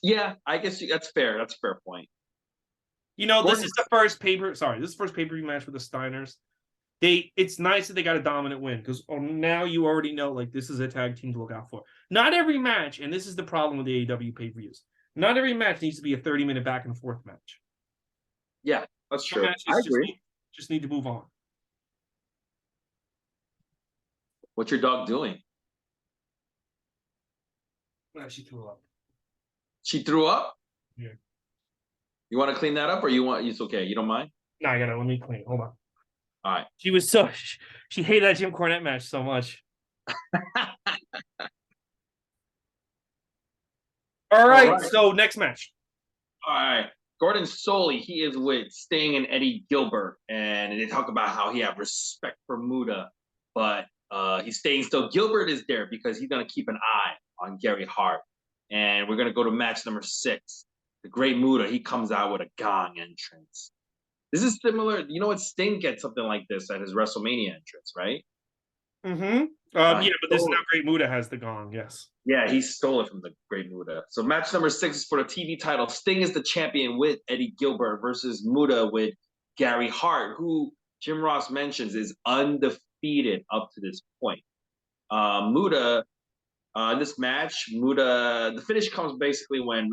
yeah, I guess that's fair. That's a fair point. This is the first pay-per-view match with the Steiners. It's nice that they got a dominant win because now you already know like this is a tag team to look out for. Not every match, and this is the problem with the AEW pay-per-views. Not every match needs to be a 30-minute back and forth match. Yeah, that's true. I agree. Just need to move on. What's your dog doing? She threw up. She threw up? Yeah. You want to clean that up, or it's okay? You don't mind? No, let me clean it. Hold on. All right. She hated that Jim Cornette match so much. All All right, right. so next match. All right. Gordon Soley, he is with Sting and Eddie Gilbert, and they talk about how he have respect for Muta, but he's staying still. Gilbert is there because he's gonna keep an eye on Gary Hart, and we're gonna go to match number 6. The Great Muta, he comes out with a gong entrance. This is similar. You know what? Sting gets something like this at his WrestleMania entrance, right? Mm-hmm. He Yeah, but this is now stole Great Muta has the gong. Yes. Yeah, he stole it from the Great Muta. So match number 6 is for the TV title. Sting is the champion with Eddie Gilbert versus Muta with Gary Hart, who Jim Ross mentions is undefeated up to this point. Muta, in this match, Muta, the finish comes basically when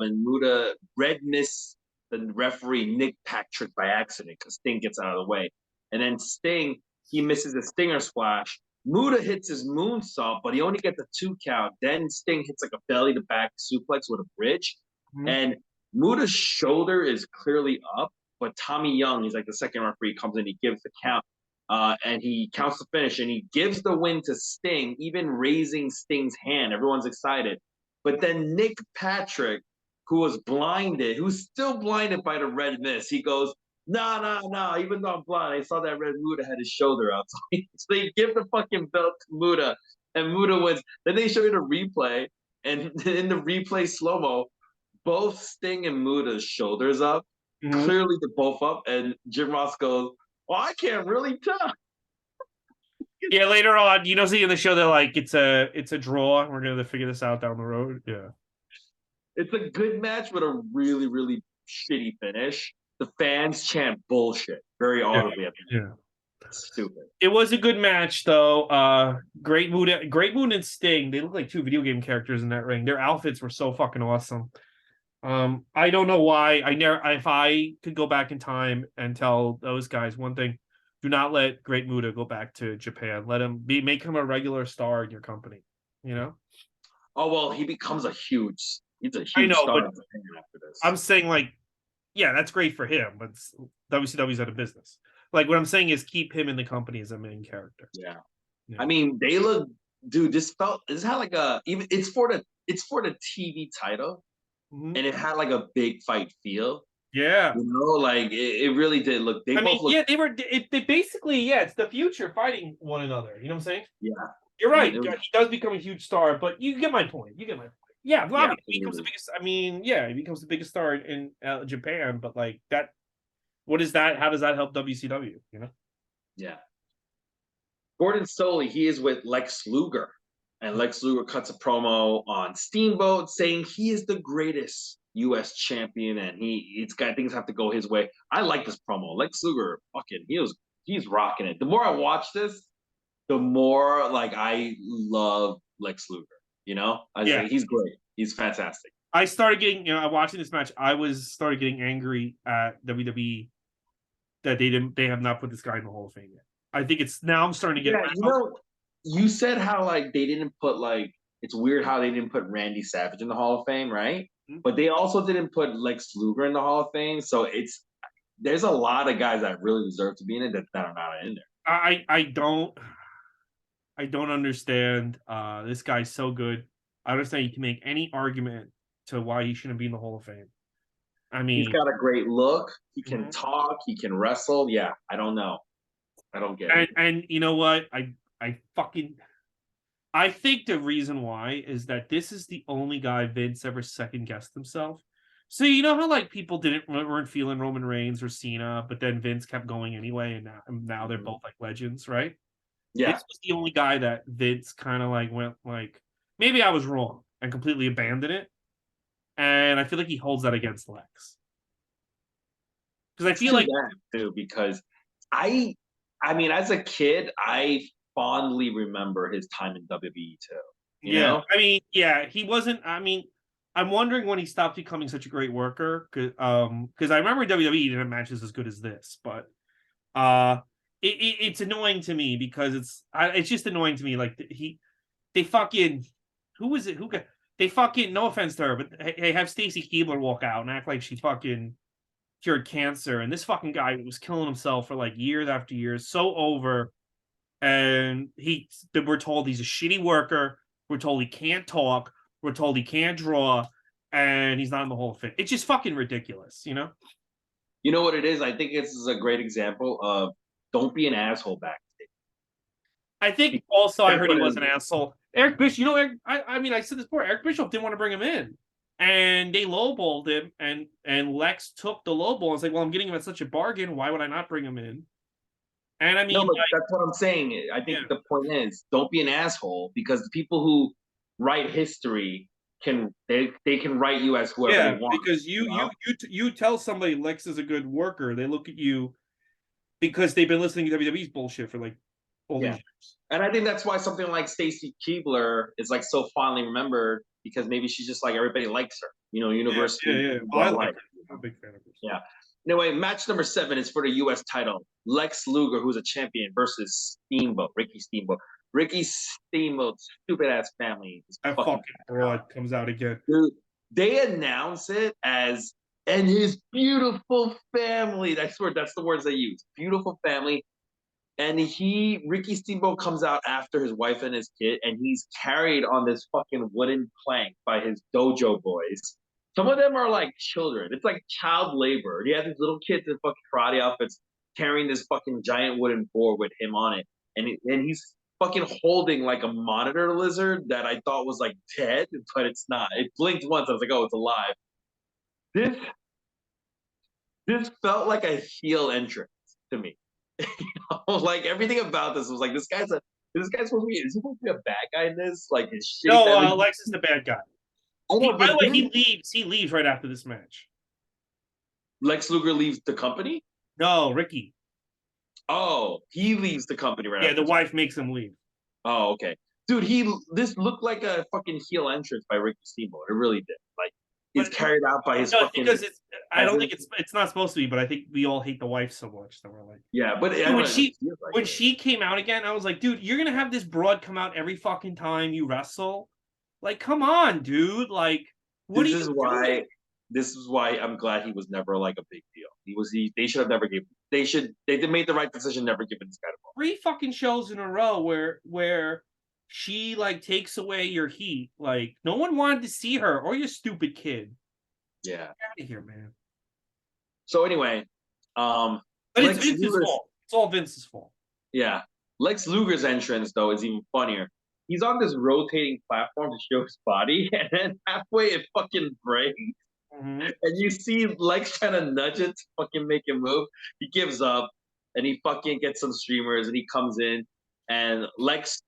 Muta red miss the referee Nick Patrick by accident because Sting gets out of the way, and then Sting he misses a stinger splash. Muta hits his moonsault, but he only gets a 2 count. Then Sting hits like a belly to back suplex with a bridge, Mm-hmm. and Muta's shoulder is clearly up, but Tommy Young, he's like the second referee, comes in, he gives the count. And he counts the finish and he gives the win to Sting, even raising Sting's hand. Everyone's excited. But then Nick Patrick, who was blinded, who's still blinded by the red mist, he goes, no, even though I'm blind, I saw that red Muta had his shoulder out. So they give the fucking belt to Muta, and Muta wins. Then they show you the replay, and in the replay slow-mo, both Sting and Muta's shoulders up. Mm-hmm. Clearly they're both up, and Jim Ross goes, well, I can't really tell. Yeah, later on, see in the show they're like it's a draw. We're gonna figure this out down the road. Yeah. It's a good match with a really, really shitty finish. The fans chant bullshit very audibly at the end. Stupid. It was a good match though. Great Muta and Sting, they look like 2 video game characters in that ring. Their outfits were so fucking awesome. I don't know why. If I could go back in time and tell those guys one thing, do not let Great Muta go back to Japan. Make him a regular star in your company. Oh well, he's a huge I know, star but after this. I'm saying yeah, that's great for him, but WCW's out of business. Like what I'm saying is keep him in the company as a main character. Yeah. I mean, they look, dude. This had like it's for the TV title, and it had like a big fight feel. Yeah, like it really did look. They both look. Yeah, they basically, it's the future fighting one another. You know what I'm saying? Yeah, you're right. He does become a huge star, but you get my point. Yeah, Bobby becomes the biggest. He becomes the biggest star in Japan. But like that, what is that? How does that help WCW? Yeah. Gordon Soley, he is with Lex Luger, and Lex Luger cuts a promo on Steamboat saying he is the greatest U.S. champion, and things have to go his way. I like this promo. Lex Luger, he's rocking it. The more I watch this, the more like I love Lex Luger. He's great. He's fantastic. I started getting, watching this match. Started getting angry at WWE that they have not put this guy in the Hall of Fame yet. I think it's now I'm starting to get. You said how like they didn't put it's weird how they didn't put Randy Savage in the Hall of Fame, right? Mm-hmm. But they also didn't put Lex Luger in the Hall of Fame, so there's a lot of guys that really deserve to be in it that are not in there. I don't understand. This guy's so good. I understand you can make any argument to why he shouldn't be in the Hall of Fame. I mean, he's got a great look. He can talk. He can wrestle. Yeah, I don't know. I don't get it. And you know what? I think the reason why is that this is the only guy Vince ever second guessed himself. So you know how like people weren't feeling Roman Reigns or Cena, but then Vince kept going anyway, and now they're both like legends, right? Yeah. This was the only guy that Vince kind of like went like, maybe I was wrong and completely abandoned it. And I feel like he holds that against Lex. Because I feel like too, because I mean, as a kid, I fondly remember his time in WWE too. You know? I mean, yeah, he wasn't. I mean, I'm wondering when he stopped becoming such a great worker. Because I remember WWE didn't have matches as good as this, but it's annoying to me because it's just annoying to me. Like they fucking who is it? They fucking, no offense to her, but hey, have Stacy Keibler walk out and act like she fucking cured cancer, and this fucking guy was killing himself for like years after years, so over. And we're told he's a shitty worker. We're told he can't talk. We're told he can't draw. and he's not in the Hall of Fame. It's just fucking ridiculous, you know? You know what it is? I think this is a great example of don't be an asshole backstage. I think also I That's heard what he it was is. an asshole. Eric Bischoff, you know, I mean, I said this before. Eric Bischoff didn't want to bring him in, and they lowballed him, and Lex took the lowball and was like, "Well, I'm getting him at such a bargain. Why would I not bring him in?" And I mean, No, but like, that's what I'm saying. I think yeah, the point is don't be an asshole because the people who write history they can write you as whoever they yeah, want. because you tell somebody Lex is a good worker, they look at you because they've been listening to WWE's bullshit for like all these Yeah. years. And I think that's why something like Stacy Keebler is like so fondly remembered because maybe she's just like everybody likes her, Yeah, yeah, universally yeah. Well, I well like liked. her. I'm a big fan of hers. Yeah. Anyway, match number 7 is for the U.S. title. Lex Luger, who's a champion, versus Steamboat, Ricky Steamboat. Ricky Steamboat's stupid ass family is That fucking fucking broad comes out again. dude. They announce it as and his beautiful family. I swear that's the words they use. Beautiful family. And Ricky Steamboat comes out after his wife and his kid, and he's carried on this fucking wooden plank by his dojo boys. Some of them are like children. It's like child labor. He has these little kids in fucking karate outfits carrying this fucking giant wooden board with him on it. And he's fucking holding like a monitor lizard that I thought was like dead, but it's not. It blinked once. I was like, oh, it's alive. This this felt like a heel entrance to me. Like everything about this was like this guy's supposed to be is he supposed to be a bad guy in this? Like his shape. No, Lex is the bad guy. I know, By the but way, then he leaves right after this match. Lex Luger leaves the company. No, Ricky. Oh, he leaves the company right Yeah, after the this. wife makes him leave. Oh, okay, dude. This looked like a fucking heel entrance by Ricky Steamboat. It really did. Like he's But carried out by his no, fucking. because I don't think peasant. it's not supposed to be, but I think we all hate the wife so much that we're like, Yeah, but I dude, don't know, it feels like when it. she came out again, I was like, dude, you're gonna have this broad come out every fucking time you wrestle. Like, come on, dude. Like, what are This you is doing? why. This is why I'm glad he was never like a big deal. They should have never given. They made the right decision never giving this guy the ball. 3 fucking shows in a row where she like takes away your heat. Like, no one wanted to see her or your stupid kid. Yeah. Get out of here, man. So anyway, But it's Lex Vince's Luger's fault. It's all Vince's fault. yeah, Lex Luger's entrance though is even funnier. He's on this rotating platform to show his body, and then halfway it fucking breaks, Mm-hmm. and you see Lex trying to nudge it to fucking make him move. He gives up, and he fucking gets some streamers, and he comes in, and Lex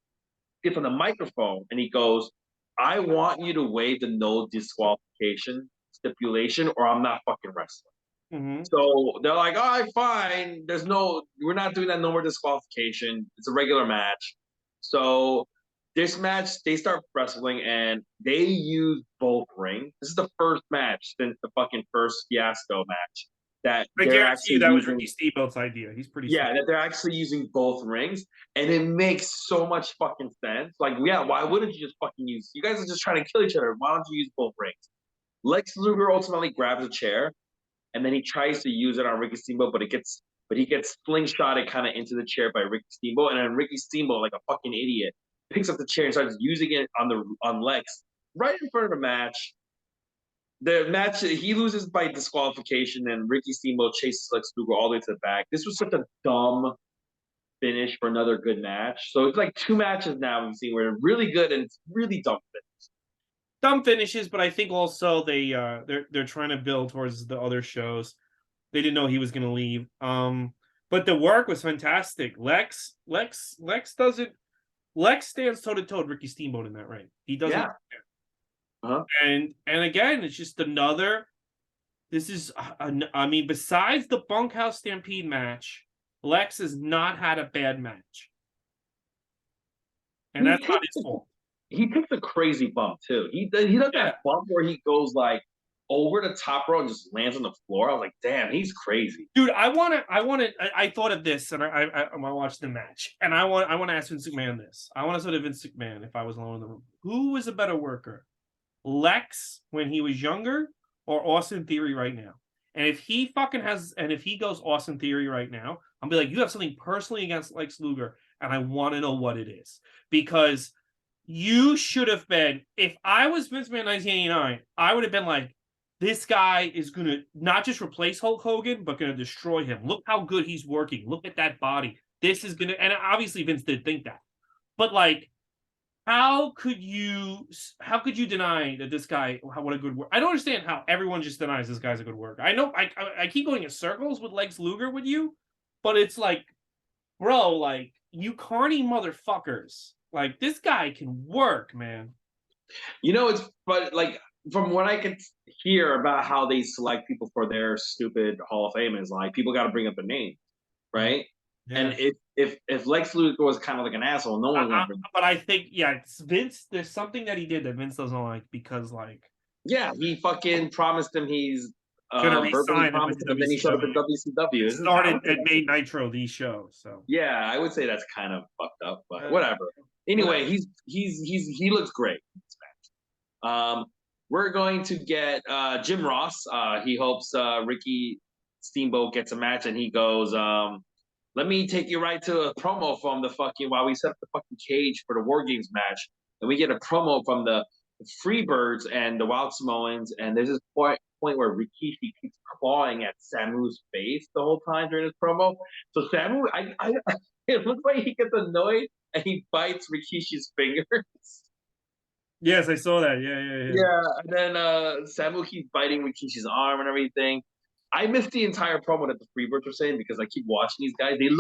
gets on the microphone, and he goes, "I want you to waive the no disqualification stipulation, or I'm not fucking wrestling." Mm-hmm. So they're like, all right, fine. We're not doing that no more disqualification. It's a regular match. So this match, they start wrestling and they use both rings. This is the first match since the fucking first Fiasco match that I they're guarantee you actually that was using. Ricky Steamboat's idea. He's pretty Yeah, smart. that they're actually using both rings, and it makes so much fucking sense. Like, yeah, why wouldn't you just fucking use? You guys are just trying to kill each other. Why don't you use both rings? Lex Luger ultimately grabs a chair and then he tries to use it on Ricky Steamboat, but he gets slingshotted kind of into the chair by Ricky Steamboat, and then Ricky Steamboat, like a fucking idiot, picks up the chair and starts using it on Lex right in front of the match. The match he loses by disqualification, and Ricky Steamboat chases Lex Luger all the way to the back. This was such a dumb finish for another good match. So it's like 2 matches now we've seen where they're really good and it's really dumb finish. Dumb finishes, but I think also they're trying to build towards the other shows. They didn't know he was going to leave. But the work was fantastic. Lex doesn't. Lex stands toe to toe with Ricky Steamboat in that ring. He doesn't. Yeah. Uh-huh. And again, it's just another. This is, I mean, besides the Bunkhouse Stampede match, Lex has not had a bad match, and that's not his fault. He takes a crazy bump too. He does that bump where he goes like over the top row and just lands on the floor. I was like, damn, he's crazy. Dude, I thought of this, and I watched the match, and I want to ask Vince McMahon this. I want to say to Vince McMahon, if I was alone in the room, who was a better worker, Lex when he was younger, or Austin Theory right now? And if he goes Austin Theory right now, I'll be like, you have something personally against Lex Luger, and I want to know what it is, because You should have been. If I was Vince McMahon in 1989, I would have been like, this guy is gonna not just replace Hulk Hogan, but gonna destroy him. Look how good he's working. Look at that body. This is gonna. And obviously Vince did think that, but like, how could you? How could you deny that this guy? What a good work. I don't understand how everyone just denies this guy's a good worker. I know. I keep going in circles with Lex Luger with you, but it's like, bro, like you carny motherfuckers. Like this guy can work, man. You know, it's but like from what I can hear about how they select people for their stupid Hall of Fame is like people got to bring up a name, right? And Yeah. if Lex Luger was kind of like an asshole, no one's gonna bring. But I think, yeah, it's Vince. There's something that he did that Vince doesn't like because, like, Yeah, he fucking promised him he's gonna verbally re-sign him with promised him, and then he showed up at WCW. WCW. It This is, I started would say and made Nitro the show. So yeah, I would say that's kind of fucked up, but uh, whatever. whatever. Anyway, he looks great in this match. We're going to get Jim Ross. He hopes Ricky Steamboat gets a match, and he goes, "Let me take you right to a promo from the fucking while we set up the fucking cage for the War Games match." And we get a promo from the Freebirds and the Wild Samoans, and there's this point where Rikishi keeps clawing at Samu's face the whole time during this promo. So Samu, it looks like he gets annoyed and he bites Rikishi's fingers. Yes, I saw that. Yeah, yeah, yeah. Yeah, and then Samu keeps biting Rikishi's arm and everything. I missed the entire promo that the Freebirds were saying because I keep watching these guys. They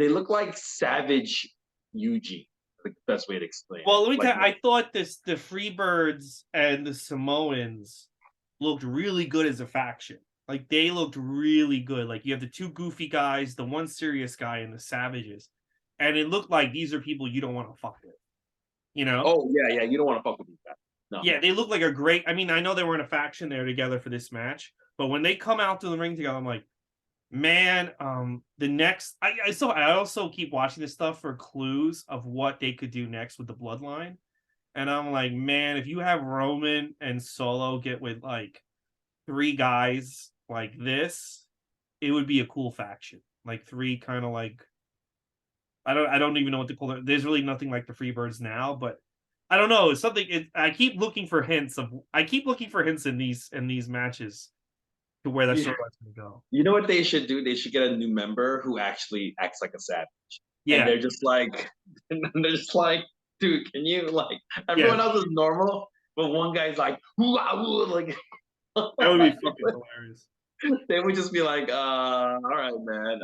look like Savage Yuji. Like the best way to explain it. Well, let me Like tell you, I thought the Freebirds and the Samoans looked really good as a faction. Like they looked really good. Like you have the two goofy guys, the one serious guy, and the Savages, and it looked like these are people you don't want to fuck with. You know? oh yeah, you don't want to fuck with these guys. No. Yeah, they look like a great. I mean, I know they were in a faction there together for this match, but when they come out to the ring together, I'm like, man, the next. I also keep watching this stuff for clues of what they could do next with the Bloodline, and I'm like, man, if you have Roman and Solo get with like three guys like this, it would be a cool faction. Like three kind of like I don't even know what to call it. There's really nothing like the Freebirds now, but I don't know. It's something. I keep looking for hints of. I keep looking for hints in these matches to where that You, storyline's going to go. you know what they should do? They should get a new member who actually acts like a savage, and Yeah, they're just like, and they're just like, dude, can you like? yeah, Everyone else is normal, but one guy's like, ooh, ah, ooh, like, that would be fucking hilarious. they would just be like, all right, man.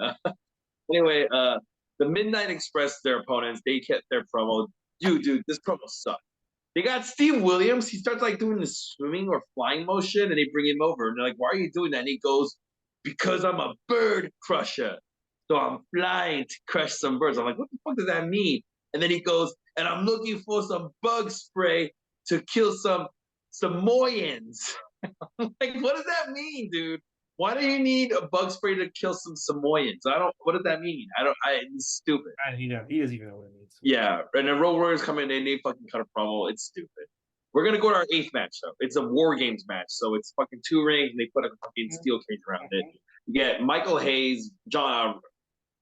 Anyway, the Midnight Express, their opponents, they kept their promo. Dude, this promo sucked. They got Steve Williams. He starts like doing this swimming or flying motion, and they bring him over, and they're like, "Why are you doing that?" And he goes, "Because I'm a bird crusher, so I'm flying to crush some birds." I'm like, "What the fuck does that mean?" And then he goes, "And I'm looking for some bug spray to kill some Samoyans." Like, what does that mean, dude? Why do you need a bug spray to kill some Samoyans? I don't. What does that mean? I don't. It's stupid. He doesn't even know what it means. Yeah, and then Road Warriors come in and they fucking cut a promo. It's stupid. We're gonna go to our eighth match though. It's a War Games match, so it's fucking two rings and they put a fucking steel cage around it. You get Michael Hayes, John,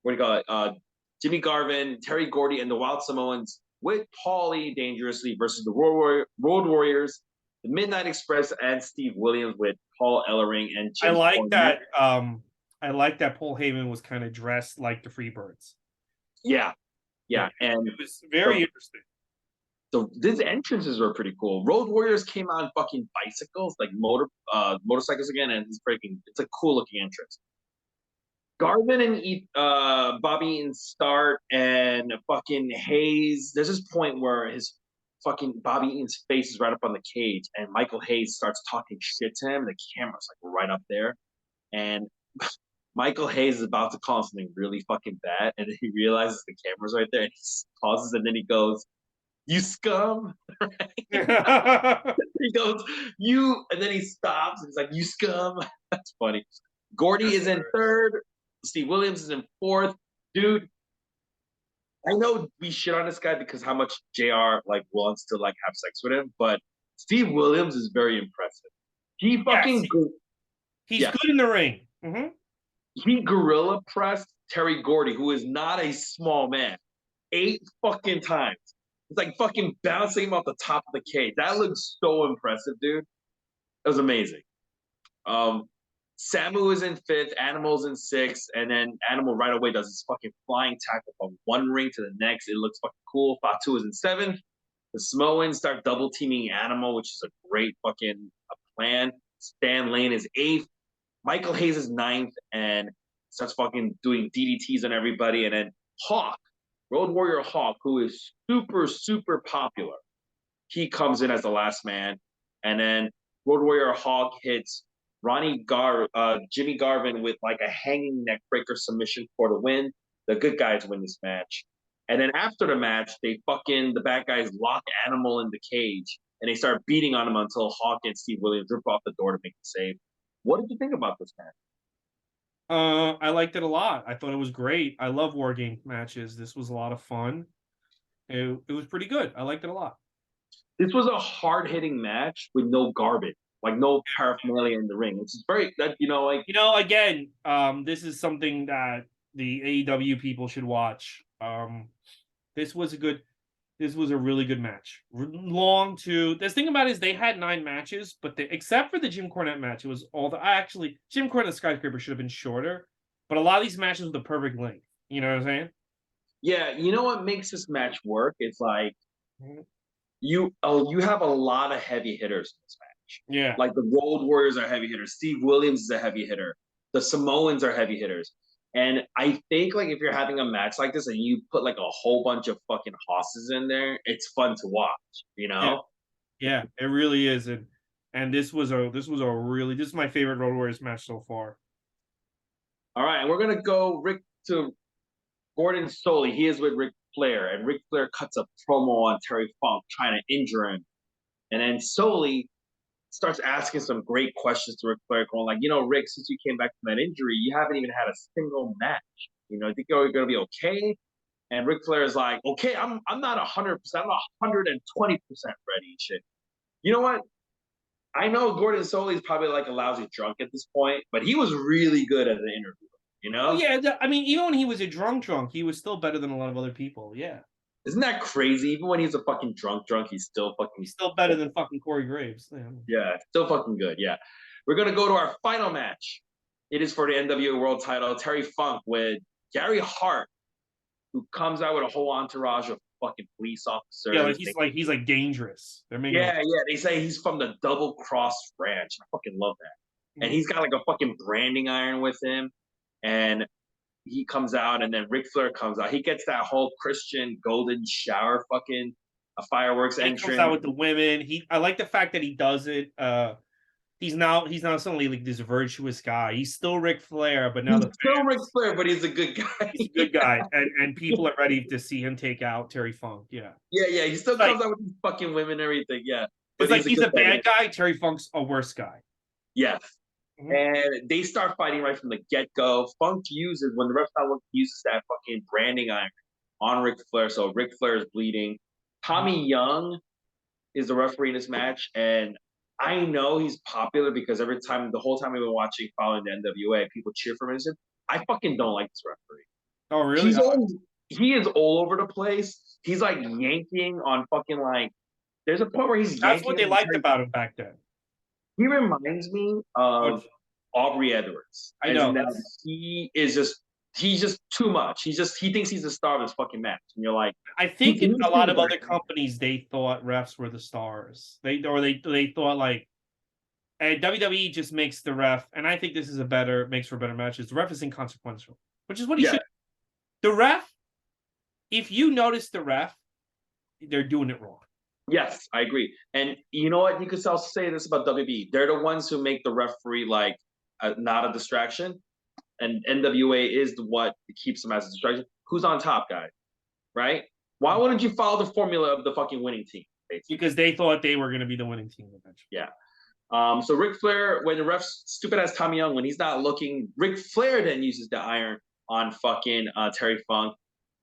what do you call it? Jimmy Garvin, Terry Gordy, and the Wild Samoans with Paulie Dangerously versus the Road Warriors, the Midnight Express, and Steve Williams with Paul Ellering and I Jim like Cornette. that. I like that Paul Heyman was kind of dressed like the Freebirds. Yeah, Yeah, and it was very interesting. these entrances were pretty cool. Road Warriors came on fucking bicycles, like motorcycles again, and it's a cool looking entrance. Garvin and Bobby Eaton start and fucking Hayes. There's this point where his fucking Bobby Eaton's face is right up on the cage, and Michael Hayes starts talking shit to him. The camera's like right up there, and Michael Hayes is about to call something really fucking bad, and then he realizes the camera's right there, and he pauses, and then he goes, "You scum." He goes, "You," and then he stops and he's like, "You scum." That's funny. Gordy is in third. Steve Williams is in fourth. Dude, I know we shit on this guy because how much JR like wants to like have sex with him, but Steve Williams is very impressive. He Yes, fucking he's yeah, good in the ring. Mm-hmm. he gorilla pressed Terry Gordy, who is not a small man, 8 fucking times. It's like fucking bouncing him off the top of the cage. That looks so impressive, dude. It was amazing. Samu is in 5th, Animal's in 6th, and then Animal right away does this fucking flying tackle from one ring to the next. It looks fucking cool. Fatu is in 7th. The Samoans start double teaming Animal, which is a great fucking plan. Stan Lane is 8th. Michael Hayes is 9th and starts fucking doing DDTs on everybody. And then Hawk, Road Warrior Hawk, who is super, super popular, he comes in as the last man. And then Road Warrior Hawk hits Jimmy Garvin with like a hanging neck breaker submission for the win. The good guys win this match. And then after the match, the bad guys lock Animal in the cage and they start beating on him until Hawk and Steve Williams rip off the door to make the save. What did you think about this match? I liked it a lot. I thought it was great. I love war game matches. This was a lot of fun. It was pretty good. I liked it a lot. This was a hard hitting match with no garbage, like no paraphernalia in the ring. Which is very that again, this is something that the AEW people should watch. This was a really good match. Long too. The thing about it is they had 9 matches, but except for the Jim Cornette match, it was Jim Cornette Skyscraper should have been shorter, but a lot of these matches were the perfect length. You know what I'm saying? Yeah, you know what makes this match work? It's like you have a lot of heavy hitters in this match. Yeah. Like the Road Warriors are heavy hitters. Steve Williams is a heavy hitter. The Samoans are heavy hitters. And I think like if you're having a match like this and you put like a whole bunch of fucking hosses in there, it's fun to watch, you know? Yeah, it really is. And this was my favorite Road Warriors match so far. All right, and we're gonna go to Gordon Soley. He is with Ric Flair, and Ric Flair cuts a promo on Terry Funk trying to injure him. And then Soley starts asking some great questions to Ric Flair, going like, Rick, since you came back from that injury, you haven't even had a single match. You think you're gonna be okay? And Ric Flair is like, okay, I'm not 100%, I'm 120% ready and shit. You know what? I know Gordon Soley is probably like a lousy drunk at this point, but he was really good at the interview. Oh yeah, I mean, even when he was a drunk, he was still better than a lot of other people. Yeah. Isn't that crazy? Even when he's a fucking drunk, he's still better than fucking Corey Graves. Yeah, still fucking good. Yeah. We're gonna go to our final match. It is for the NWA World Title. Terry Funk with Gary Hart, who comes out with a whole entourage of fucking police officers. Yeah, he's dangerous. Yeah. They say he's from the Double Cross Ranch. I fucking love that. And he's got like a fucking branding iron with him. And he comes out, and then Ric Flair comes out. He gets that whole Christian golden shower fucking fireworks entrance. He comes out with the women. I like the fact that he does it. He's now suddenly like this virtuous guy. He's still Ric Flair, but now he's still Ric Flair, but he's a good guy. He's a good guy, and people are ready to see him take out Terry Funk. Yeah. He still comes out with these fucking women and everything. Yeah, but it's he's a bad guy. Terry Funk's a worse guy. Yes. Mm-hmm. And they start fighting right from the get-go. Funk when the ref's not looking, uses that fucking branding iron on Ric Flair. So Ric Flair is bleeding. Tommy Young is the referee in this match. And I know he's popular because the whole time we've been following the NWA, people cheer for him. I fucking don't like this referee. Oh, really? He is all over the place. He's like yanking on fucking like, there's a point where he's yanking. That's what they liked about him back then. He reminds me of Aubrey Edwards. I know. He's just too much. He thinks he's the star of this fucking match. And you're like, I think in a lot of other companies, they thought refs were the stars. They thought like, and WWE just makes the ref, and I think this is makes for better matches. The ref is inconsequential, which is what he should. The ref, if you notice the ref, they're doing it wrong. Yes, I agree. And you know what? You could also say this about WWE. They're the ones who make the referee like not a distraction. And NWA is what keeps them as a distraction. Who's on top, guys? Right? Why wouldn't you follow the formula of the fucking winning team? Basically? Because they thought they were going to be the winning team eventually. Yeah. So Ric Flair, when the ref's stupid as Tommy Young, when he's not looking, Ric Flair then uses the iron on fucking Terry Funk.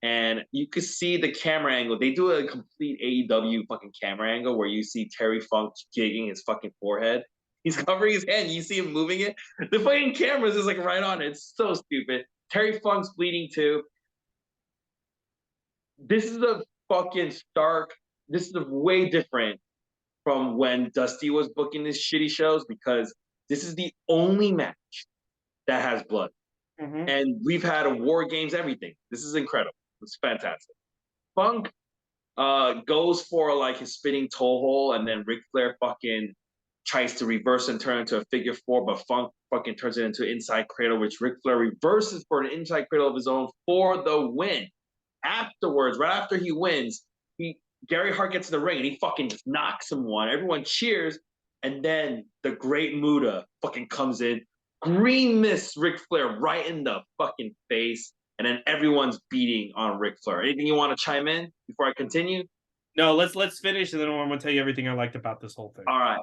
And you could see the camera angle. They do a complete AEW fucking camera angle where you see Terry Funk gigging his fucking forehead. He's covering his head. And you see him moving it. The fucking cameras is like right on it. It's so stupid. Terry Funk's bleeding too. this is a fucking stark. This is a way different from when Dusty was booking these shitty shows because this is the only match that has blood. Mm-hmm. And we've had a war games, everything. This is incredible. It's fantastic. Funk goes for like his spinning toe hole, and then Ric Flair fucking tries to reverse and turn into a figure four, but Funk fucking turns it into an inside cradle, which Ric Flair reverses for an inside cradle of his own for the win. Afterwards, right after he wins, Gary Hart gets in the ring and he fucking just knocks him one. Everyone cheers, and then the Great Muta fucking comes in, green mist Ric Flair right in the fucking face, and then everyone's beating on Ric Flair. Anything you want to chime in before I continue? No, let's finish, and then I'm gonna tell you everything I liked about this whole thing. All right.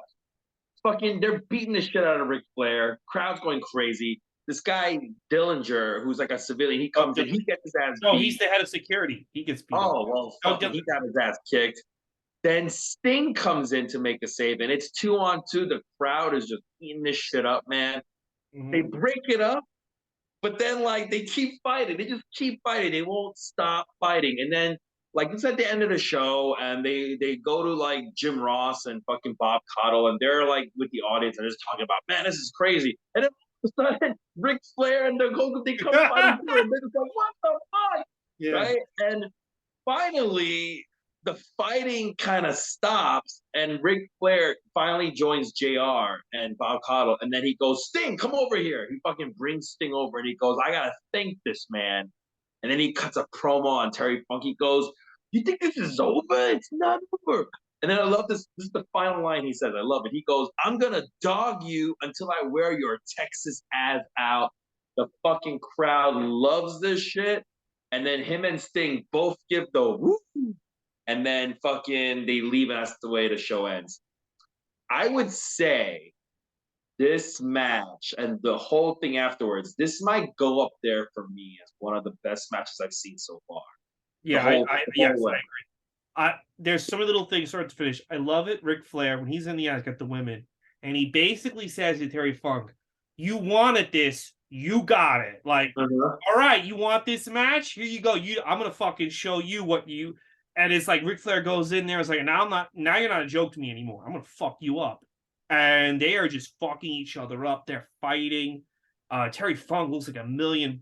Fucking, they're beating the shit out of Ric Flair. Crowd's going crazy. This guy Dillinger, who's like a civilian, he comes in, he gets his ass beat. No, he's the head of security. He gets beat. Oh well, fucking, he got his ass kicked. Then Sting comes in to make a save, and it's 2-on-2. The crowd is just eating this shit up, man. Mm-hmm. They break it up, but then like they keep fighting. They just keep fighting. They won't stop fighting. And then like it's at the end of the show, and they go to like Jim Ross and fucking Bob Caudle, and they're like with the audience and just talking about, man, this is crazy. And then all of a sudden, Ric Flair and the Goku, they come fighting through, and they're just like, what the fuck? Yeah. Right? And finally, the fighting kind of stops, and Ric Flair finally joins JR and Bob Caudle, and then he goes, Sting, come over here. He fucking brings Sting over, and he goes, I gotta thank this man. And then he cuts a promo on Terry Funk. He goes, you think this is over? It's not over. And then I love this. This is the final line he says. I love it. He goes, I'm gonna dog you until I wear your Texas ass out. The fucking crowd loves this shit. And then him and Sting both give the woo, and then fucking they leave, and that's the way the show ends. I would say this match and the whole thing afterwards, this might go up there for me as one of the best matches I've seen so far. Yeah, I agree. There's so many little things start to finish. I love it. Ric Flair, when he's in the act at the women, and he basically says to Terry Funk, you wanted this, you got it. Like, all right, you want this match? Here you go. I'm gonna fucking show you what you. And it's like Ric Flair goes in there. It's like, now you're not a joke to me anymore. I'm gonna fuck you up. And they are just fucking each other up. They're fighting. Terry Funk looks like $1 million.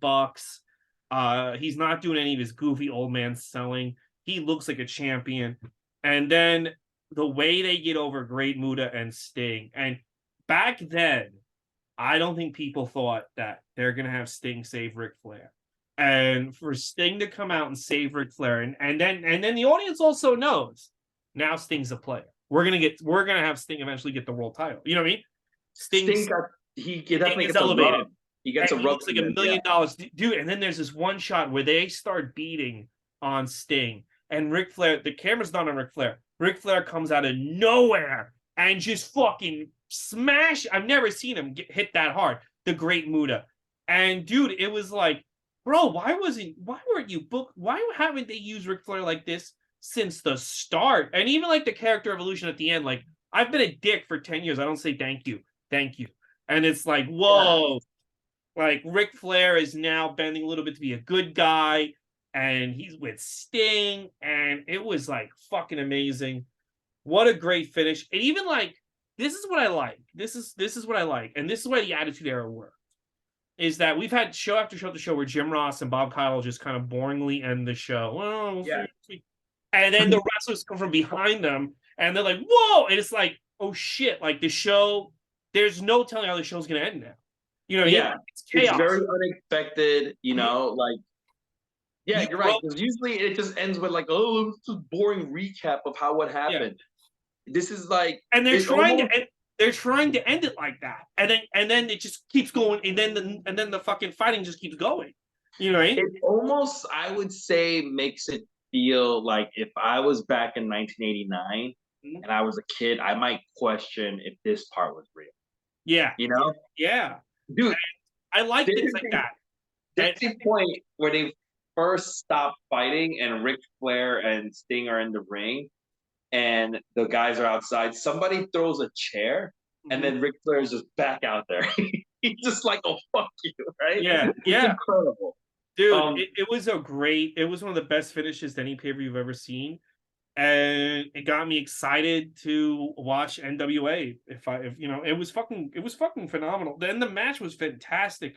He's not doing any of his goofy old man selling. He looks like a champion. And then the way they get over Great Muta and Sting. And back then, I don't think people thought that they're going to have Sting save Ric Flair. And for Sting to come out and save Ric Flair, and then the audience also knows now Sting's a player. We're gonna have Sting eventually get the world title. You know what I mean? Sting definitely gets elevated. He gets a rub. Looks like $1 million, dude. And then there's this one shot where they start beating on Sting, and Ric Flair. The camera's not on Ric Flair. Ric Flair comes out of nowhere and just fucking smash. I've never seen him hit that hard. The Great Muta, and dude, it was like, bro, why weren't you booked? Why haven't they used Ric Flair like this since the start? And even like the character evolution at the end, like, I've been a dick for 10 years. I don't say thank you. And it's like, whoa, like Ric Flair is now bending a little bit to be a good guy, and he's with Sting, and it was like fucking amazing. What a great finish. And even like, this is what I like. This is what I like. And this is why the Attitude Era worked. Is that we've had show after show after show where Jim Ross and Bob Caudle just kind of boringly end the show. Well, see. And then the wrestlers come from behind them, and they're like, whoa! And it's like, oh shit, like the show, there's no telling how the show's going to end now. You know, it's chaos. It's very unexpected, you know, like, yeah, you're right. Because usually it just ends with like, oh, it's a boring recap of what happened. Yeah. This is like, and they're trying to end it like that, and then it just keeps going, and then the fucking fighting just keeps going. You know what I mean? It almost, I would say, makes it feel like if I was back in 1989 and I was a kid, I might question if this part was real. Yeah, you know? Yeah, dude, I like things like that. That's the point where they first stop fighting, and Ric Flair and Sting are in the ring, and the guys are outside. Somebody throws a chair, and then Ric Flair's just back out there. He's just like, "Oh fuck you!" Right? Yeah, it's incredible. Dude, it was it was one of the best finishes to any pay-per-view you've ever seen. And it got me excited to watch NWA. If you know, it was fucking phenomenal. Then the match was fantastic.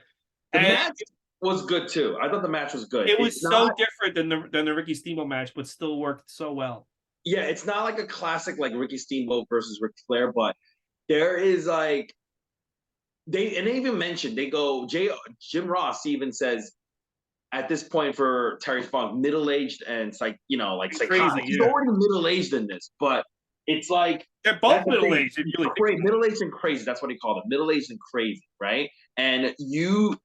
The And match was good too. I thought the match was good. it It's was so not, different than the Ricky Steamboat match, but still worked so well. yeah, it's not like a classic like Ricky Steamboat versus Ric Flair, but there is like they even mentioned Jim Ross even says at this point for Terry Funk, middle aged and it's like like psychotic. Crazy, He's yeah. already middle aged in this, but it's like They're both middle aged. Middle aged and crazy. That's what he called it. Middle aged and crazy, right? And you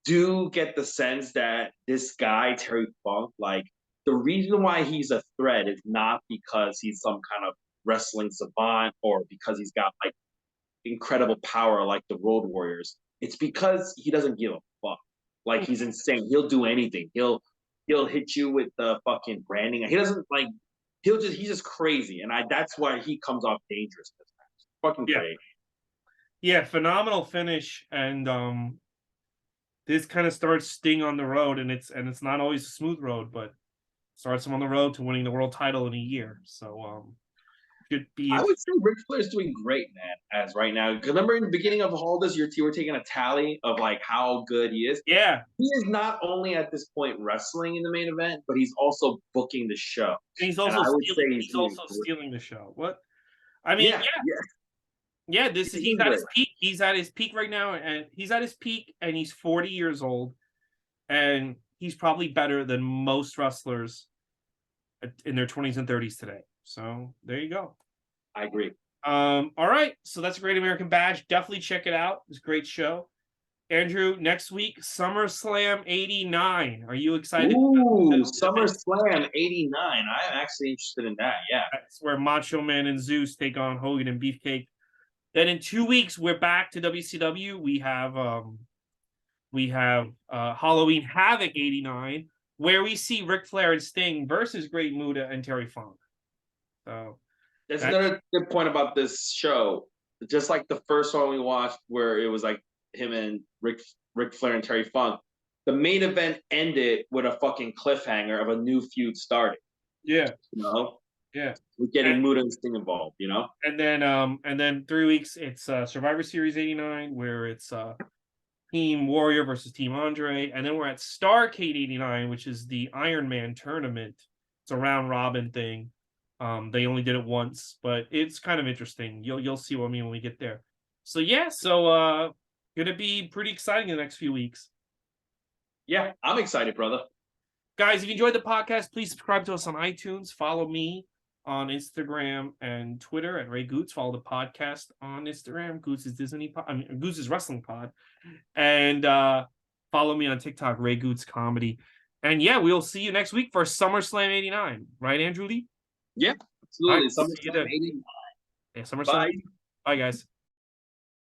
do get the sense that this guy Terry Funk, like the reason why he's a threat is not because he's some kind of wrestling savant or because he's got like incredible power like the Road Warriors. It's because he doesn't give a fuck. Like he's insane. He'll do anything. He'll hit you with the fucking branding. He doesn't like. He's just crazy, and that's why he comes off dangerous. Fucking great. Yeah, phenomenal finish, and this kind of starts Sting on the road, and it's not always a smooth road, but starts him on the road to winning the world title in a year. So should be. I would say Ric Flair's doing great, man, as right now. Because remember in the beginning of all this, you were taking a tally of like how good he is. Yeah, he is not only at this point wrestling in the main event, but he's also booking the show. And he's also stealing the show. What? I mean, yeah. He's at his peak. He's at his peak right now, and he's 40 years old, and he's probably better than most wrestlers in their 20s and 30s today. So there you go. I agree. All right. So that's a Great American Bash. Definitely check it out. It's a great show. Andrew, next week, SummerSlam 89. Are you excited? Ooh, SummerSlam 89. I'm actually interested in that. Yeah. That's where Macho Man and Zeus take on Hogan and Beefcake. Then in 2 weeks, we're back to WCW. We have Halloween Havoc 89, where we see Ric Flair and Sting versus Great Muta and Terry Funk. So that's another good point about this show. Just like the first one we watched, where it was like him and Ric Flair and Terry Funk, the main event ended with a fucking cliffhanger of a new feud starting. Yeah, yeah, we're getting Muta and Sting involved. And then 3 weeks, it's Survivor Series 89, where it's Team Warrior versus Team Andre, and then we're at Starrcade 89, which is the Iron Man tournament. It's a round robin thing. They only did it once, but it's kind of interesting. You'll see what I mean when we get there. So yeah, gonna be pretty exciting in the next few weeks. Yeah, I'm excited, brother. Guys, if you enjoyed the podcast, please subscribe to us on iTunes. Follow me on Instagram and Twitter at Ray Goots. Follow the podcast on Instagram, Goots' Wrestling Pod, and follow me on TikTok, Ray Goots Comedy. And yeah, we'll see you next week for SummerSlam 89. Right, Andrew Lee? Yeah, absolutely. Right, SummerSlam 89. Yeah, SummerSlam. Bye, guys.